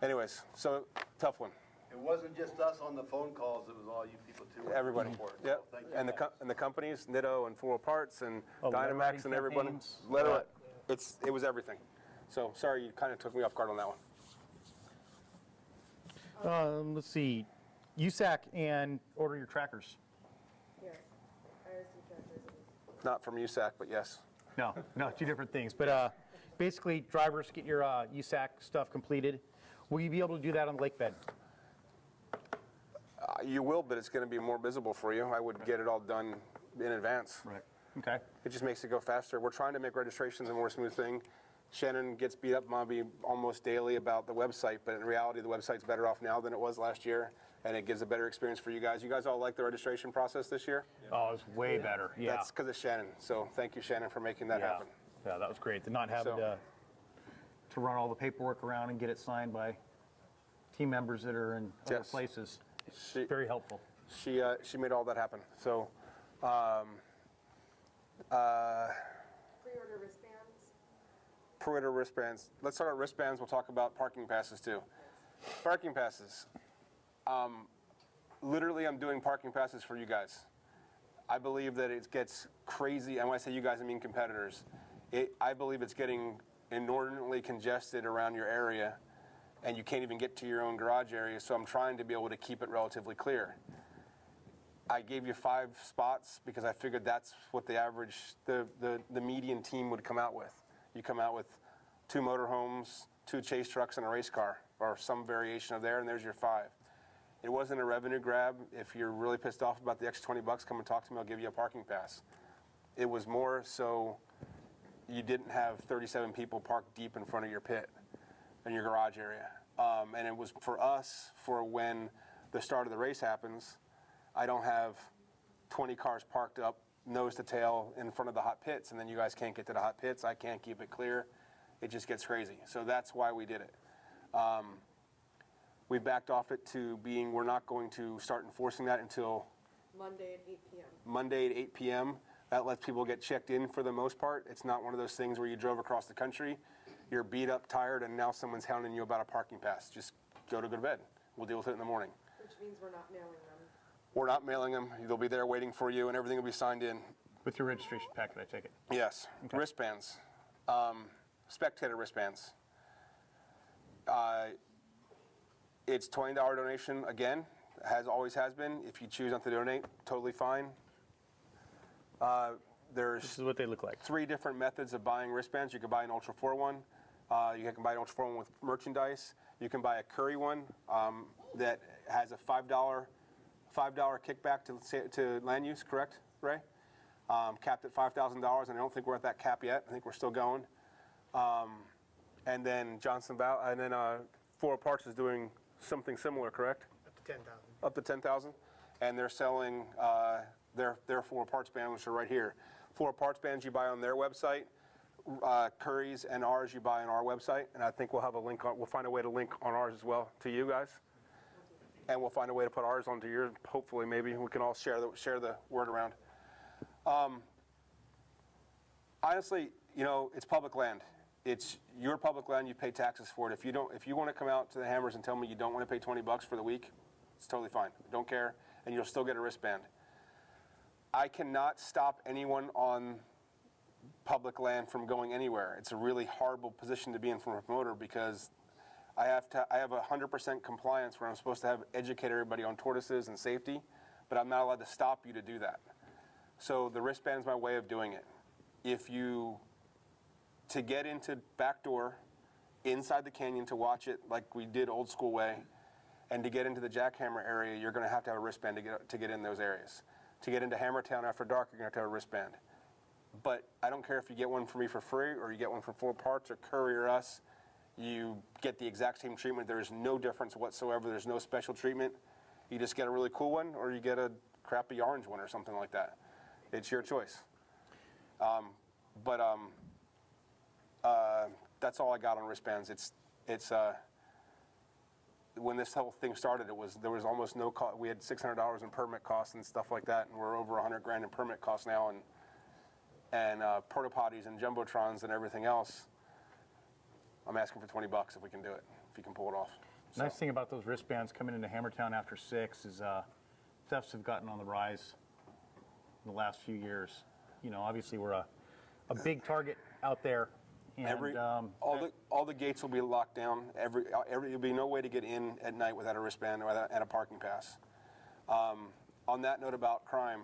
anyways, so tough one. It wasn't just us on the phone calls, it was all you people too. Everybody. Yep. So thank you And guys. the companies, Nitto and 4 Parts and letter Dynamax writing and everybody. campaigns. Letter, it was everything. So sorry, you kind of took me off guard on that one. Let's see, USAC and order your trackers. Yes, IRC trackers. Not from USAC, but yes. No, 2 different things. But basically, drivers, get your USAC stuff completed. Will you be able to do that on the lake bed? You will, but it's going to be more visible for you. I would get it all done in advance. Right. Okay. It just makes it go faster. We're trying to make registrations a more smooth thing. Shannon gets beat up, Mobby, almost daily about the website, but in reality, the website's better off now than it was last year, and it gives a better experience for you guys. You guys all like the registration process this year? Oh, it's way better. Yeah. That's because of Shannon. So thank you, Shannon, for making that happen. Yeah, that was great. To not having to run all the paperwork around and get it signed by team members that are in other places. Very helpful. She made all that happen. So, Pre-order wristbands. Pre-order wristbands. Let's talk about wristbands. We'll talk about parking passes too. Parking passes. Literally, I'm doing parking passes for you guys. I believe that it gets crazy, and when I say you guys, I mean competitors. I believe it's getting inordinately congested around your area, and you can't even get to your own garage area, so I'm trying to be able to keep it relatively clear. I gave you 5 spots because I figured that's what the average, the median team would come out with. You come out with 2 motorhomes, 2 chase trucks, and a race car, or some variation of there, and there's your 5. It wasn't a revenue grab. If you're really pissed off about the extra $20, come and talk to me, I'll give you a parking pass. It was more so you didn't have 37 people parked deep in front of your pit in your garage area. And it was for us, for when the start of the race happens, I don't have 20 cars parked up nose to tail in front of the hot pits, and then you guys can't get to the hot pits. I can't keep it clear. It just gets crazy. So that's why we did it. We backed off it to being, we're not going to start enforcing that until Monday at 8 p.m. Monday at 8 p.m. That lets people get checked in for the most part. It's not one of those things where you drove across the country, you're beat up, tired, and now someone's hounding you about a parking pass. Just go to bed. We'll deal with it in the morning. Which means we're not mailing them. We're not mailing them. They'll be there waiting for you, and everything will be signed in. With your registration packet, I take it? Yes. Okay. Wristbands. Spectator wristbands. It's $20 donation, again, always has been. If you choose not to donate, totally fine. This is what they look like. 3 different methods of buying wristbands. You can buy an Ultra 4 one. You can buy an Ultra 4 one with merchandise. You can buy a Curry one that has a $5 kickback to land use, correct, Ray? Capped at $5,000, and I don't think we're at that cap yet. I think we're still going. And then 4 Parts is doing something similar, correct? Up to 10,000. Up to 10,000, and they're selling their 4 Parts band, which are right here. 4 Parts bands you buy on their website. Curry's and ours you buy on our website, and I think we'll have a link. We'll find a way to link on ours as well to you guys, and we'll find a way to put ours onto yours. Hopefully, maybe we can all share the word around. Honestly, it's public land. It's your public land. You pay taxes for it. If you want to come out to the Hammers and tell me you don't want to pay $20 for the week, it's totally fine. Don't care, and you'll still get a wristband. I cannot stop anyone on public land from going anywhere. It's a really horrible position to be in from a promoter because I have 100% compliance where I'm supposed to educate everybody on tortoises and safety, but I'm not allowed to stop you to do that. So the wristband is my way of doing it. To get into back door, inside the canyon to watch it like we did old school way, and to get into the jackhammer area, you're going to have a wristband to get in those areas. To get into Hammertown after dark, you're going to have a wristband. But I don't care if you get one from me for free or you get one from 4 Parts or Curry or us, you get the exact same treatment. There is no difference whatsoever. There's no special treatment. You just get a really cool one or you get a crappy orange one or something like that. It's your choice. But that's all I got on wristbands. When this whole thing started, there was almost no cost. We had $600 in permit costs and stuff like that, and we're over $100,000 in permit costs now, and porta potties and jumbotrons and everything else. I'm asking for $20 if we can do it, if you can pull it off. So. Nice thing about those wristbands coming into Hammertown after 6 is thefts have gotten on the rise in the last few years. You know, obviously we're a big target out there. And, all the gates will be locked down. There'll be no way to get in at night without a wristband or and a parking pass. On that note about crime,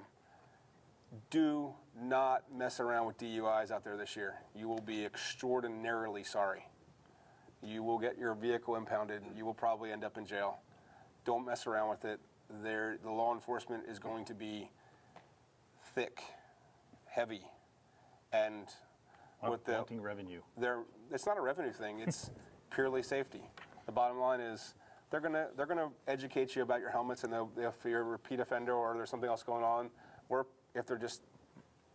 do not mess around with DUIs out there this year. You will be extraordinarily sorry. You will get your vehicle impounded. You will probably end up in jail. Don't mess around with it. The law enforcement is going to be thick, heavy, and with the revenue. It's not a revenue thing. It's purely safety. The bottom line is they're gonna educate you about your helmets, and if you're a repeat offender or there's something else going on, or if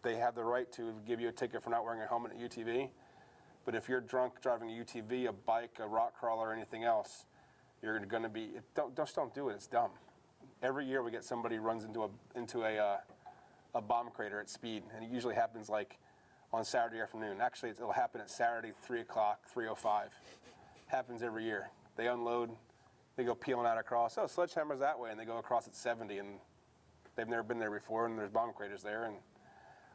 they have the right to give you a ticket for not wearing a helmet at UTV. But if you're drunk driving a UTV, a bike, a rock crawler, or anything else, you're going to be. Don't do it. It's dumb. Every year we get somebody runs into a bomb crater at speed, and it usually happens like on Saturday afternoon. Actually, it'll happen at Saturday, 3 o'clock, 3:05. Happens every year. They unload, they go peeling out across. Oh, Sledgehammer's that way, and they go across at 70, and they've never been there before, and there's bomb craters there, and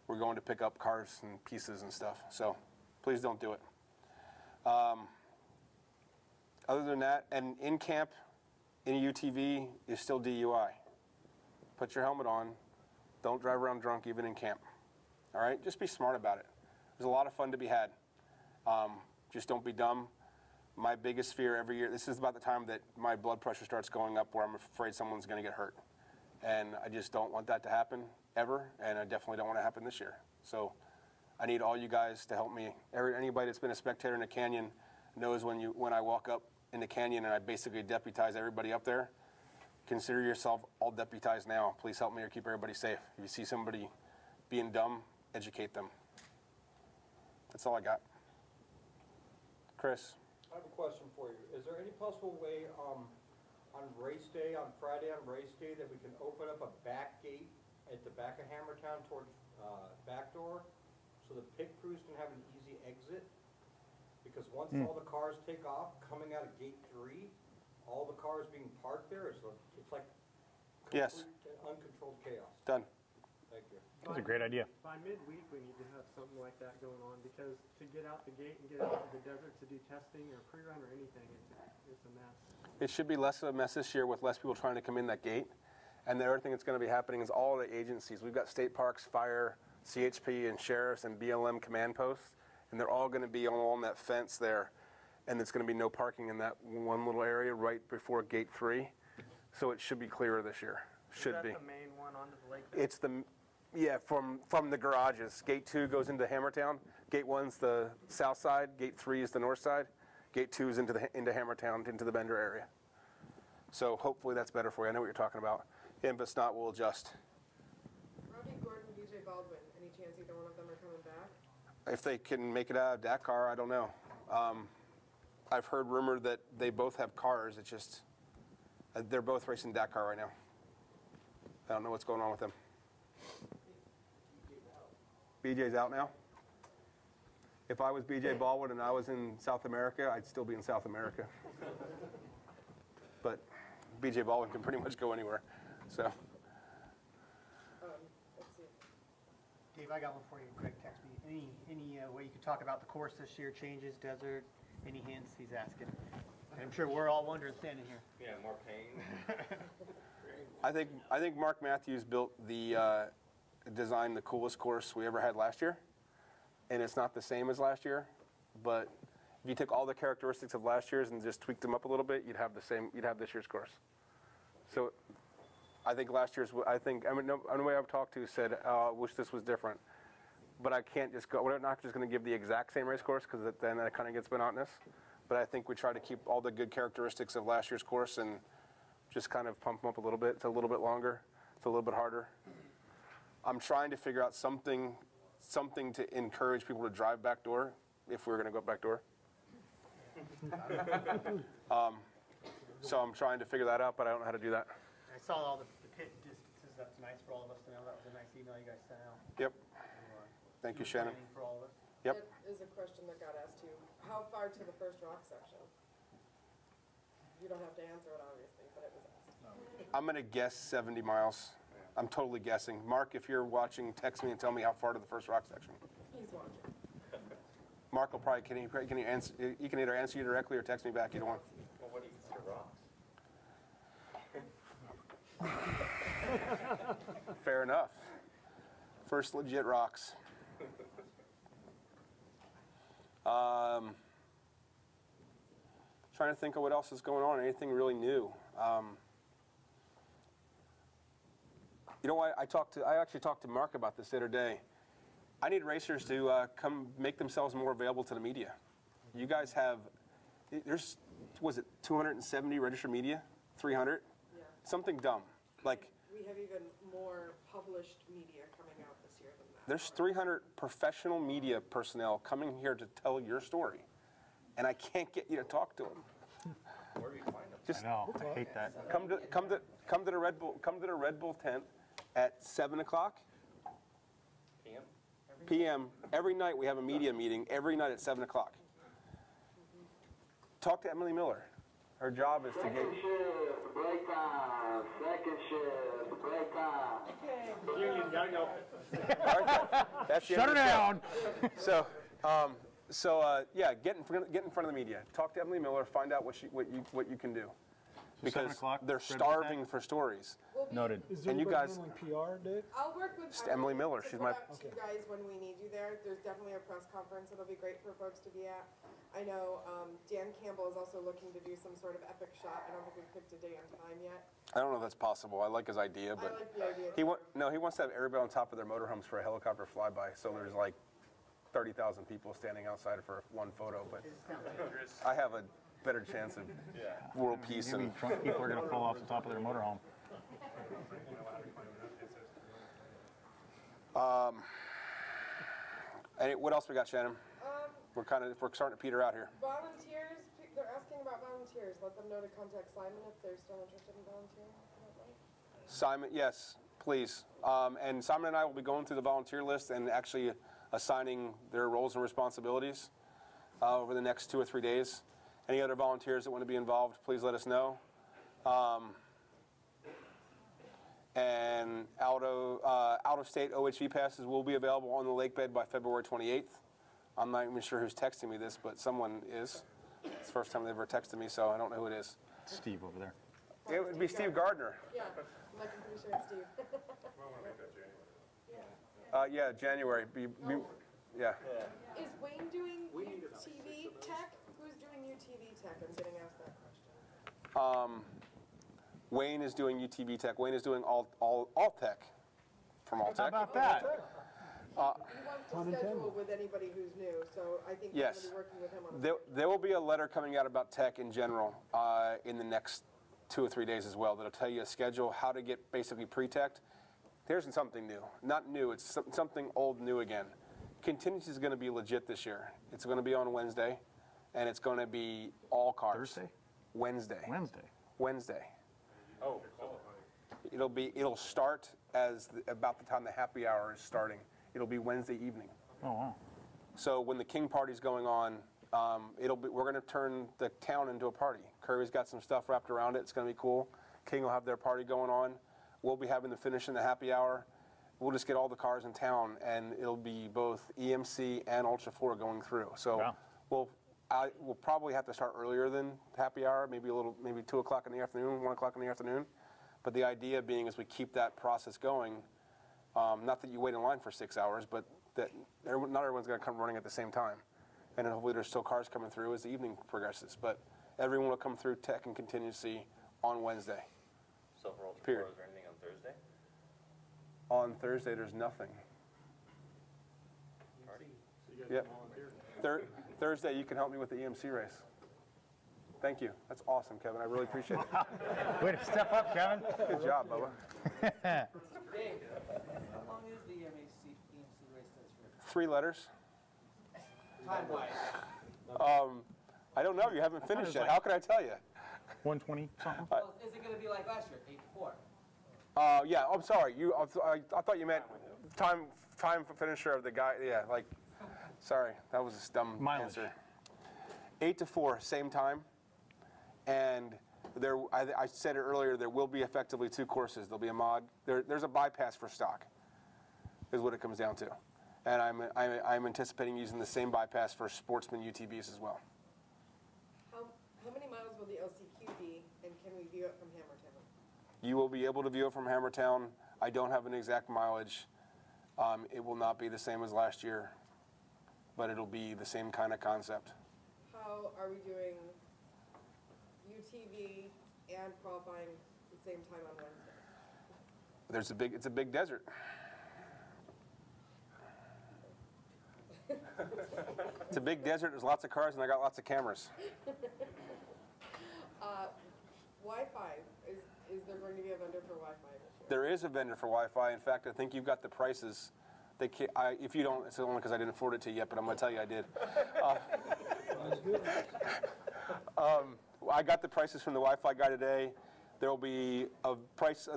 we're going to pick up cars and pieces and stuff. So please don't do it. Other than that, and in camp, in a UTV is still DUI. Put your helmet on. Don't drive around drunk even in camp. All right? Just be smart about it. There's a lot of fun to be had. Just don't be dumb. My biggest fear every year, this is about the time that my blood pressure starts going up where I'm afraid someone's going to get hurt. And I just don't want that to happen ever, and I definitely don't want it to happen this year. So I need all you guys to help me. Anybody that's been a spectator in a canyon knows when I walk up in the canyon and I basically deputize everybody up there, consider yourself all deputized now. Please help me or keep everybody safe. If you see somebody being dumb, educate them. That's all I got. Chris. I have a question for you. Is there any possible way on race day, on Friday on race day, that we can open up a back gate at the back of Hammertown towards back door so the pit crews can have an easy exit? Because once all the cars take off, coming out of gate 3, all the cars being parked there, it's like yes, uncontrolled chaos. Done. Thank you. That's a great idea. By midweek, we need to have something like that going on, because to get out the gate and get out to the desert to do testing or pre-run or anything, it's a mess. It should be less of a mess this year with less people trying to come in that gate. And the other thing that's going to be happening is all the agencies. We've got state parks, fire, CHP, and sheriffs, and BLM command posts, and they're all going to be along that fence there. And there's going to be no parking in that one little area right before gate 3. So it should be clearer this year. Should be. Is that the main one onto the lake? It's from the garages. Gate 2 goes into Hammertown. Gate 1's the south side. Gate 3 is the north side. Gate 2 is into Hammertown, into the Bender area. So hopefully that's better for you. I know what you're talking about. And if it's not, we'll adjust. Robbie Gordon, BJ Baldwin, any chance either one of them are coming back? If they can make it out of Dakar, I don't know. I've heard rumor that they both have cars. It's just they're both racing Dakar right now. I don't know what's going on with them. BJ's out now. If I was BJ Baldwin and I was in South America, I'd still be in South America. But BJ Baldwin can pretty much go anywhere. So. Let's see. Dave, I got one for you. Craig text me. Any way you could talk about the course this year, changes, desert, any hints? He's asking. I'm sure we're all wondering standing here. Yeah, more pain. I think Mark Matthews built designed the coolest course we ever had last year, and it's not the same as last year, but if you took all the characteristics of last year's and just tweaked them up a little bit, you'd have this year's course. So I think last year's, the way I've talked to said, wish this was different, but I can't just go, we're not just going to give the exact same race course because then that kind of gets monotonous, but I think we try to keep all the good characteristics of last year's course and just kind of pump them up a little bit. It's a little bit longer. It's a little bit harder. I'm trying to figure out something something to encourage people to drive backdoor if we were going to go backdoor. So I'm trying to figure that out, but I don't know how to do that. I saw all the pit distances. That's nice for all of us to know. That was a nice email you guys sent out. Yep. Thank you, Shannon. For all of us. Yep. That is a question that got asked too. How far to the first rock section? You don't have to answer it, obviously, but it was asked. I'm going to guess 70 miles. I'm totally guessing. Mark, if you're watching, text me and tell me how far to the first rock section. He's watching. Mark will probably, can he answer, he can either answer you directly or text me back, either one. Well, what do you consider rocks? Fair enough. First legit rocks. Trying to think of what else is going on, anything really new. You know what, I actually talked to Mark about this the other day. I need racers to come make themselves more available to the media. You guys have, there's, was it 270 registered media? 300? Yeah. Something dumb. Like, We have even more published media coming out this year than that. there's 300 professional media personnel coming here to tell your story, and I can't get you to talk to them. Where do we find them? Just I know, I hate that. come to the Red Bull tent at 7 o'clock PM? p.m. Every night we have a media meeting every night at 7 o'clock. Talk to Emily Miller. Her job is to get. Second shift, break time. Second shift, break time. Union, gotta go. That's the Shut end her of the down. show. Yeah, get in front of the media. Talk to Emily Miller. Find out what you can do. Because 7 o'clock, they're Red Bull starving tent? for stories. Noted. Is there And you anybody guys- handling PR, Dave? I'll work with Just Emily Miller, to she's go my- back to you guys when we need you there. There's definitely a press conference. It'll be great for folks to be at. I know Dan Campbell is also looking to do some sort of epic shot. I don't think we've picked a day and time yet. I don't know if that's possible. I like his idea, but I like the idea. he wants to have everybody on top of their motorhomes for a helicopter flyby. So there's like 30,000 people standing outside for one photo. But I have a better chance of world peace. Maybe And drunk people are going to fall off the top of their motorhome. what else we got, Shannon? We're starting to peter out here. Volunteers, they're asking about volunteers. Let them know to contact Simon if they're still interested in volunteering. Simon, yes, please. And Simon and I will be going through the volunteer list and actually assigning their roles and responsibilities over the next 2 or 3 days. Any other volunteers that want to be involved, please let us know. And out-of-state OHV passes will be available on the lake bed by February 28th. I'm not even sure who's texting me this, but someone is. It's the first time they've ever texted me, so I don't know who it is. Steve over there. It would be Steve Gardner. Yeah, I'm pretty sure it's Steve. Yeah, January. Yeah. Is Wayne doing UTV tech? Who's doing UTV tech? I'm getting asked that question. Wayne is doing UTV tech. Wayne is doing all tech from all How tech. about that? He wants to schedule with anybody who's new, so I think Yes. he's going to be working with him on it. There will be a letter coming out about tech in general in the next 2 or 3 days as well. That'll tell you a schedule, how to get basically pre-teched. Here's something new. Not new, it's something old new again. Contingency is going to be legit this year. It's going to be on Wednesday, and it's going to be all cars. Thursday? Wednesday. Wednesday. Oh, cool. It'll start about the time the happy hour is starting. It'll be Wednesday evening. Oh, wow. So when the King party's going on, we're going to turn the town into a party. Curry's got some stuff wrapped around it. It's going to be cool. King will have their party going on. We'll be having the finish in the happy hour. We'll just get all the cars in town, and it'll be both EMC and Ultra 4 going through. So we'll probably have to start earlier than happy hour, maybe 2 o'clock in the afternoon, 1 o'clock in the afternoon. But the idea being is we keep that process going. Not that you wait in line for 6 hours, but that not everyone's going to come running at the same time. And then hopefully there's still cars coming through as the evening progresses. But everyone will come through tech and contingency on Wednesday. So for Ultra Period. 4, is there anything on Thursday? On Thursday, there's nothing. Party? So you guys Yep. can volunteer? Thursday, you can help me with the EMC race. Thank you. That's awesome, Kevin. I really appreciate it. Way to step up, Kevin. Good job, Bubba. Dave, how long is the EMC race that's 3 letters. Time-wise. I don't know. You haven't finished yet. How can I tell you? 120 something. Well, is it going to be like last year, 8 to 4? Yeah. I'm sorry. I thought you meant time finisher of the guy. Yeah. Like, sorry, that was a dumb answer. 8 to 4, same time. And I said it earlier. There will be effectively 2 courses. There'll be a mod. There's a bypass for stock. Is what it comes down to. And I'm anticipating using the same bypass for sportsman UTVs as well. How many miles will the LCQ be, and can we view it from Hammertown? You will be able to view it from Hammertown. I don't have an exact mileage. It will not be the same as last year, but it'll be the same kind of concept. How are we doing UTV and qualifying at the same time on Wednesday? It's a big desert. It's a big desert. There's lots of cars, and I got lots of cameras. Wi-Fi, is there going to be a vendor for Wi-Fi this year? There is a vendor for Wi-Fi. In fact, I think you've got the prices. If you don't, it's only because I didn't forward it to you yet, but I'm going to tell you I did. I got the prices from the Wi-Fi guy today. There'll be a price.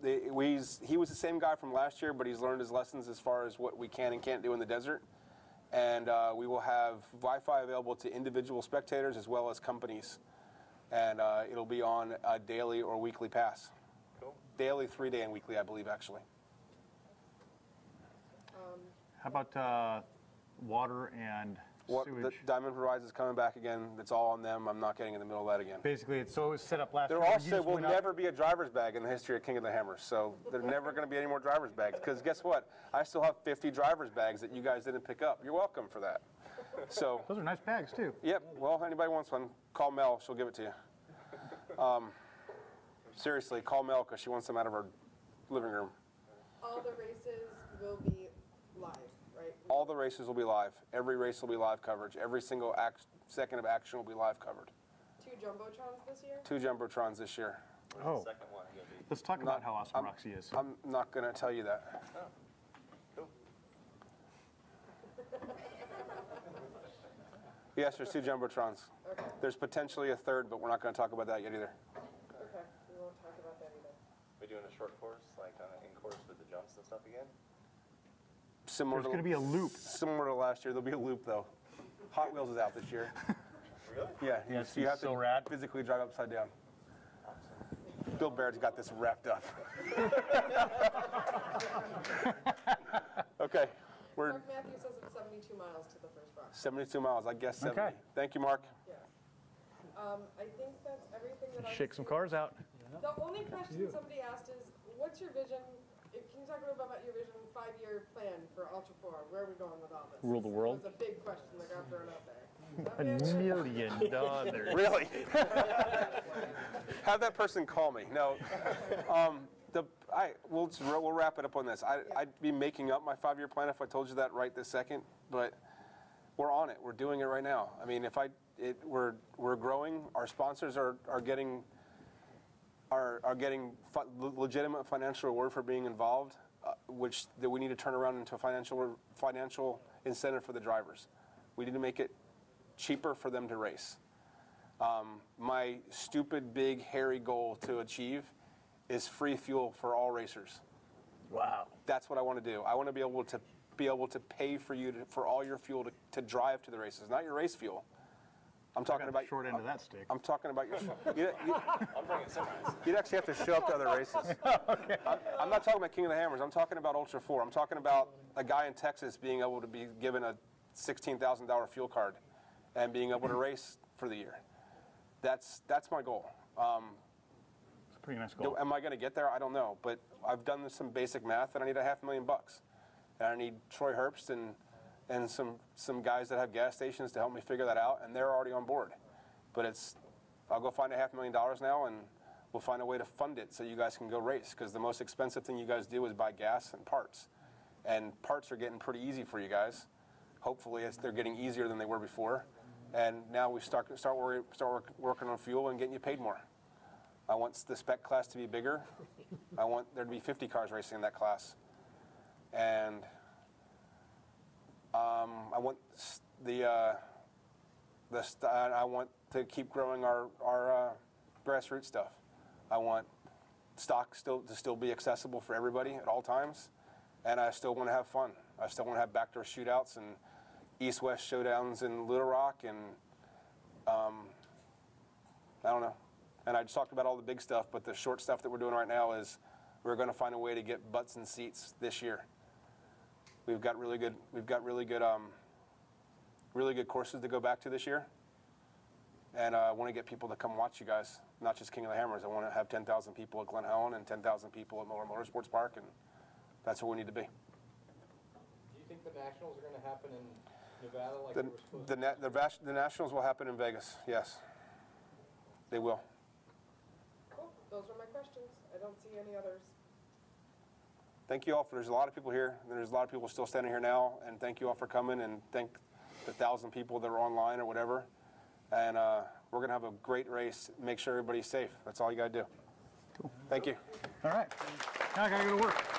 He was the same guy from last year, but he's learned his lessons as far as what we can and can't do in the desert. And we will have Wi-Fi available to individual spectators as well as companies. And it'll be on a daily or weekly pass. Cool. Daily, 3-day, and weekly, I believe, actually. How about water and sewage? The Diamond Horizon is coming back again. It's all on them. I'm not getting in the middle of that again. Basically, it's so set up last year. There also will never be a driver's bag in the history of King of the Hammers. So there's never going to be any more driver's bags. Because guess what? I still have 50 driver's bags that you guys didn't pick up. You're welcome for that. So those are nice bags, too. Yep. Well, anybody wants one, call Mel. She'll give it to you. Seriously, call Mel because she wants them out of her living room. All the races will be live, right? All the races will be live. Every race will be live coverage. Every single second of action will be live covered. 2 Jumbotrons this year? 2 Jumbotrons this year. Oh. The second one gonna be? Let's talk about how awesome Roxy is. I'm not going to tell you that. Oh. Cool. Yes, there's 2 Jumbotrons. Okay. There's potentially a third, but we're not going to talk about that yet either. Okay, we won't talk about that either. We doing a short course, like on an in-course with the jumps and stuff again? Similar There's going to be a loop. Similar to last year. There'll be a loop, though. Hot Wheels is out this year. Really? Yeah, Yes, you have so to rad. physically drive upside down. Bill Baird's got this wrapped up. Okay. Mark Matthews says it's 72 miles to the first rock. 72 miles, I guess 70. Okay. Thank you, Mark. Yes. I think that's everything that I Shake some cars out. The only question somebody asked is, what's your vision? Can you talk a little bit about your vision, 5-year plan for Ultra 4? Where are we going with all this? Rule the world? It was a big question that got thrown out there. $1 million. Really? Have that person call me. No. We'll wrap it up on this. I'd be making up my 5-year plan if I told you that right this second, but we're on it. We're doing it right now. I mean, we're growing. Our sponsors are getting legitimate financial reward for being involved, which that we need to turn around into a financial incentive for the drivers. We need to make it cheaper for them to race. My stupid, big, hairy goal to achieve is free fuel for all racers. Wow. That's what I want to do. I want to be able to pay for you for all your fuel to drive to the races, not your race fuel. I'm talking about short end of that stick. I'm talking about your. I'm bringing semis. You'd actually have to show up to other races. Okay. I'm not talking about King of the Hammers. I'm talking about Ultra 4. I'm talking about a guy in Texas being able to be given a $16,000 fuel card and being able to race for the year. That's my goal. It's a pretty nice goal. Am I going to get there? I don't know. But I've done some basic math, and I need $500,000. And I need Troy Herbst and some guys that have gas stations to help me figure that out, and they're already on board. But I'll go find $500,000 now, and we'll find a way to fund it so you guys can go race, because the most expensive thing you guys do is buy gas and parts. And parts are getting pretty easy for you guys. Hopefully they're getting easier than they were before. And now we start working on fuel and getting you paid more. I want the Spec class to be bigger. I want there to be 50 cars racing in that class. And I want I want to keep growing our grassroots stuff. I want stock to still be accessible for everybody at all times, and I still want to have fun. I still want to have backdoor shootouts and east-west showdowns in Little Rock, and I don't know. And I just talked about all the big stuff, but the short stuff that we're doing right now is we're going to find a way to get butts and seats this year. We've got really good courses to go back to this year, and I want to get people to come watch you guys, not just King of the Hammers. I want to have 10,000 people at Glen Helen and 10,000 people at Motor Motorsports Park, and that's where we need to be. Do you think the Nationals are going to happen in Nevada like they were supposed to? The Nationals will happen in Vegas, yes. They will. Cool. Those were my questions. I don't see any others. Thank you all. There's a lot of people here. There's a lot of people still standing here now, and thank you all for coming, and thank the 1,000 people that are online or whatever. And we're going to have a great race. Make sure everybody's safe. That's all you got to do. Cool. Thank you. All right. Now I got to go to work.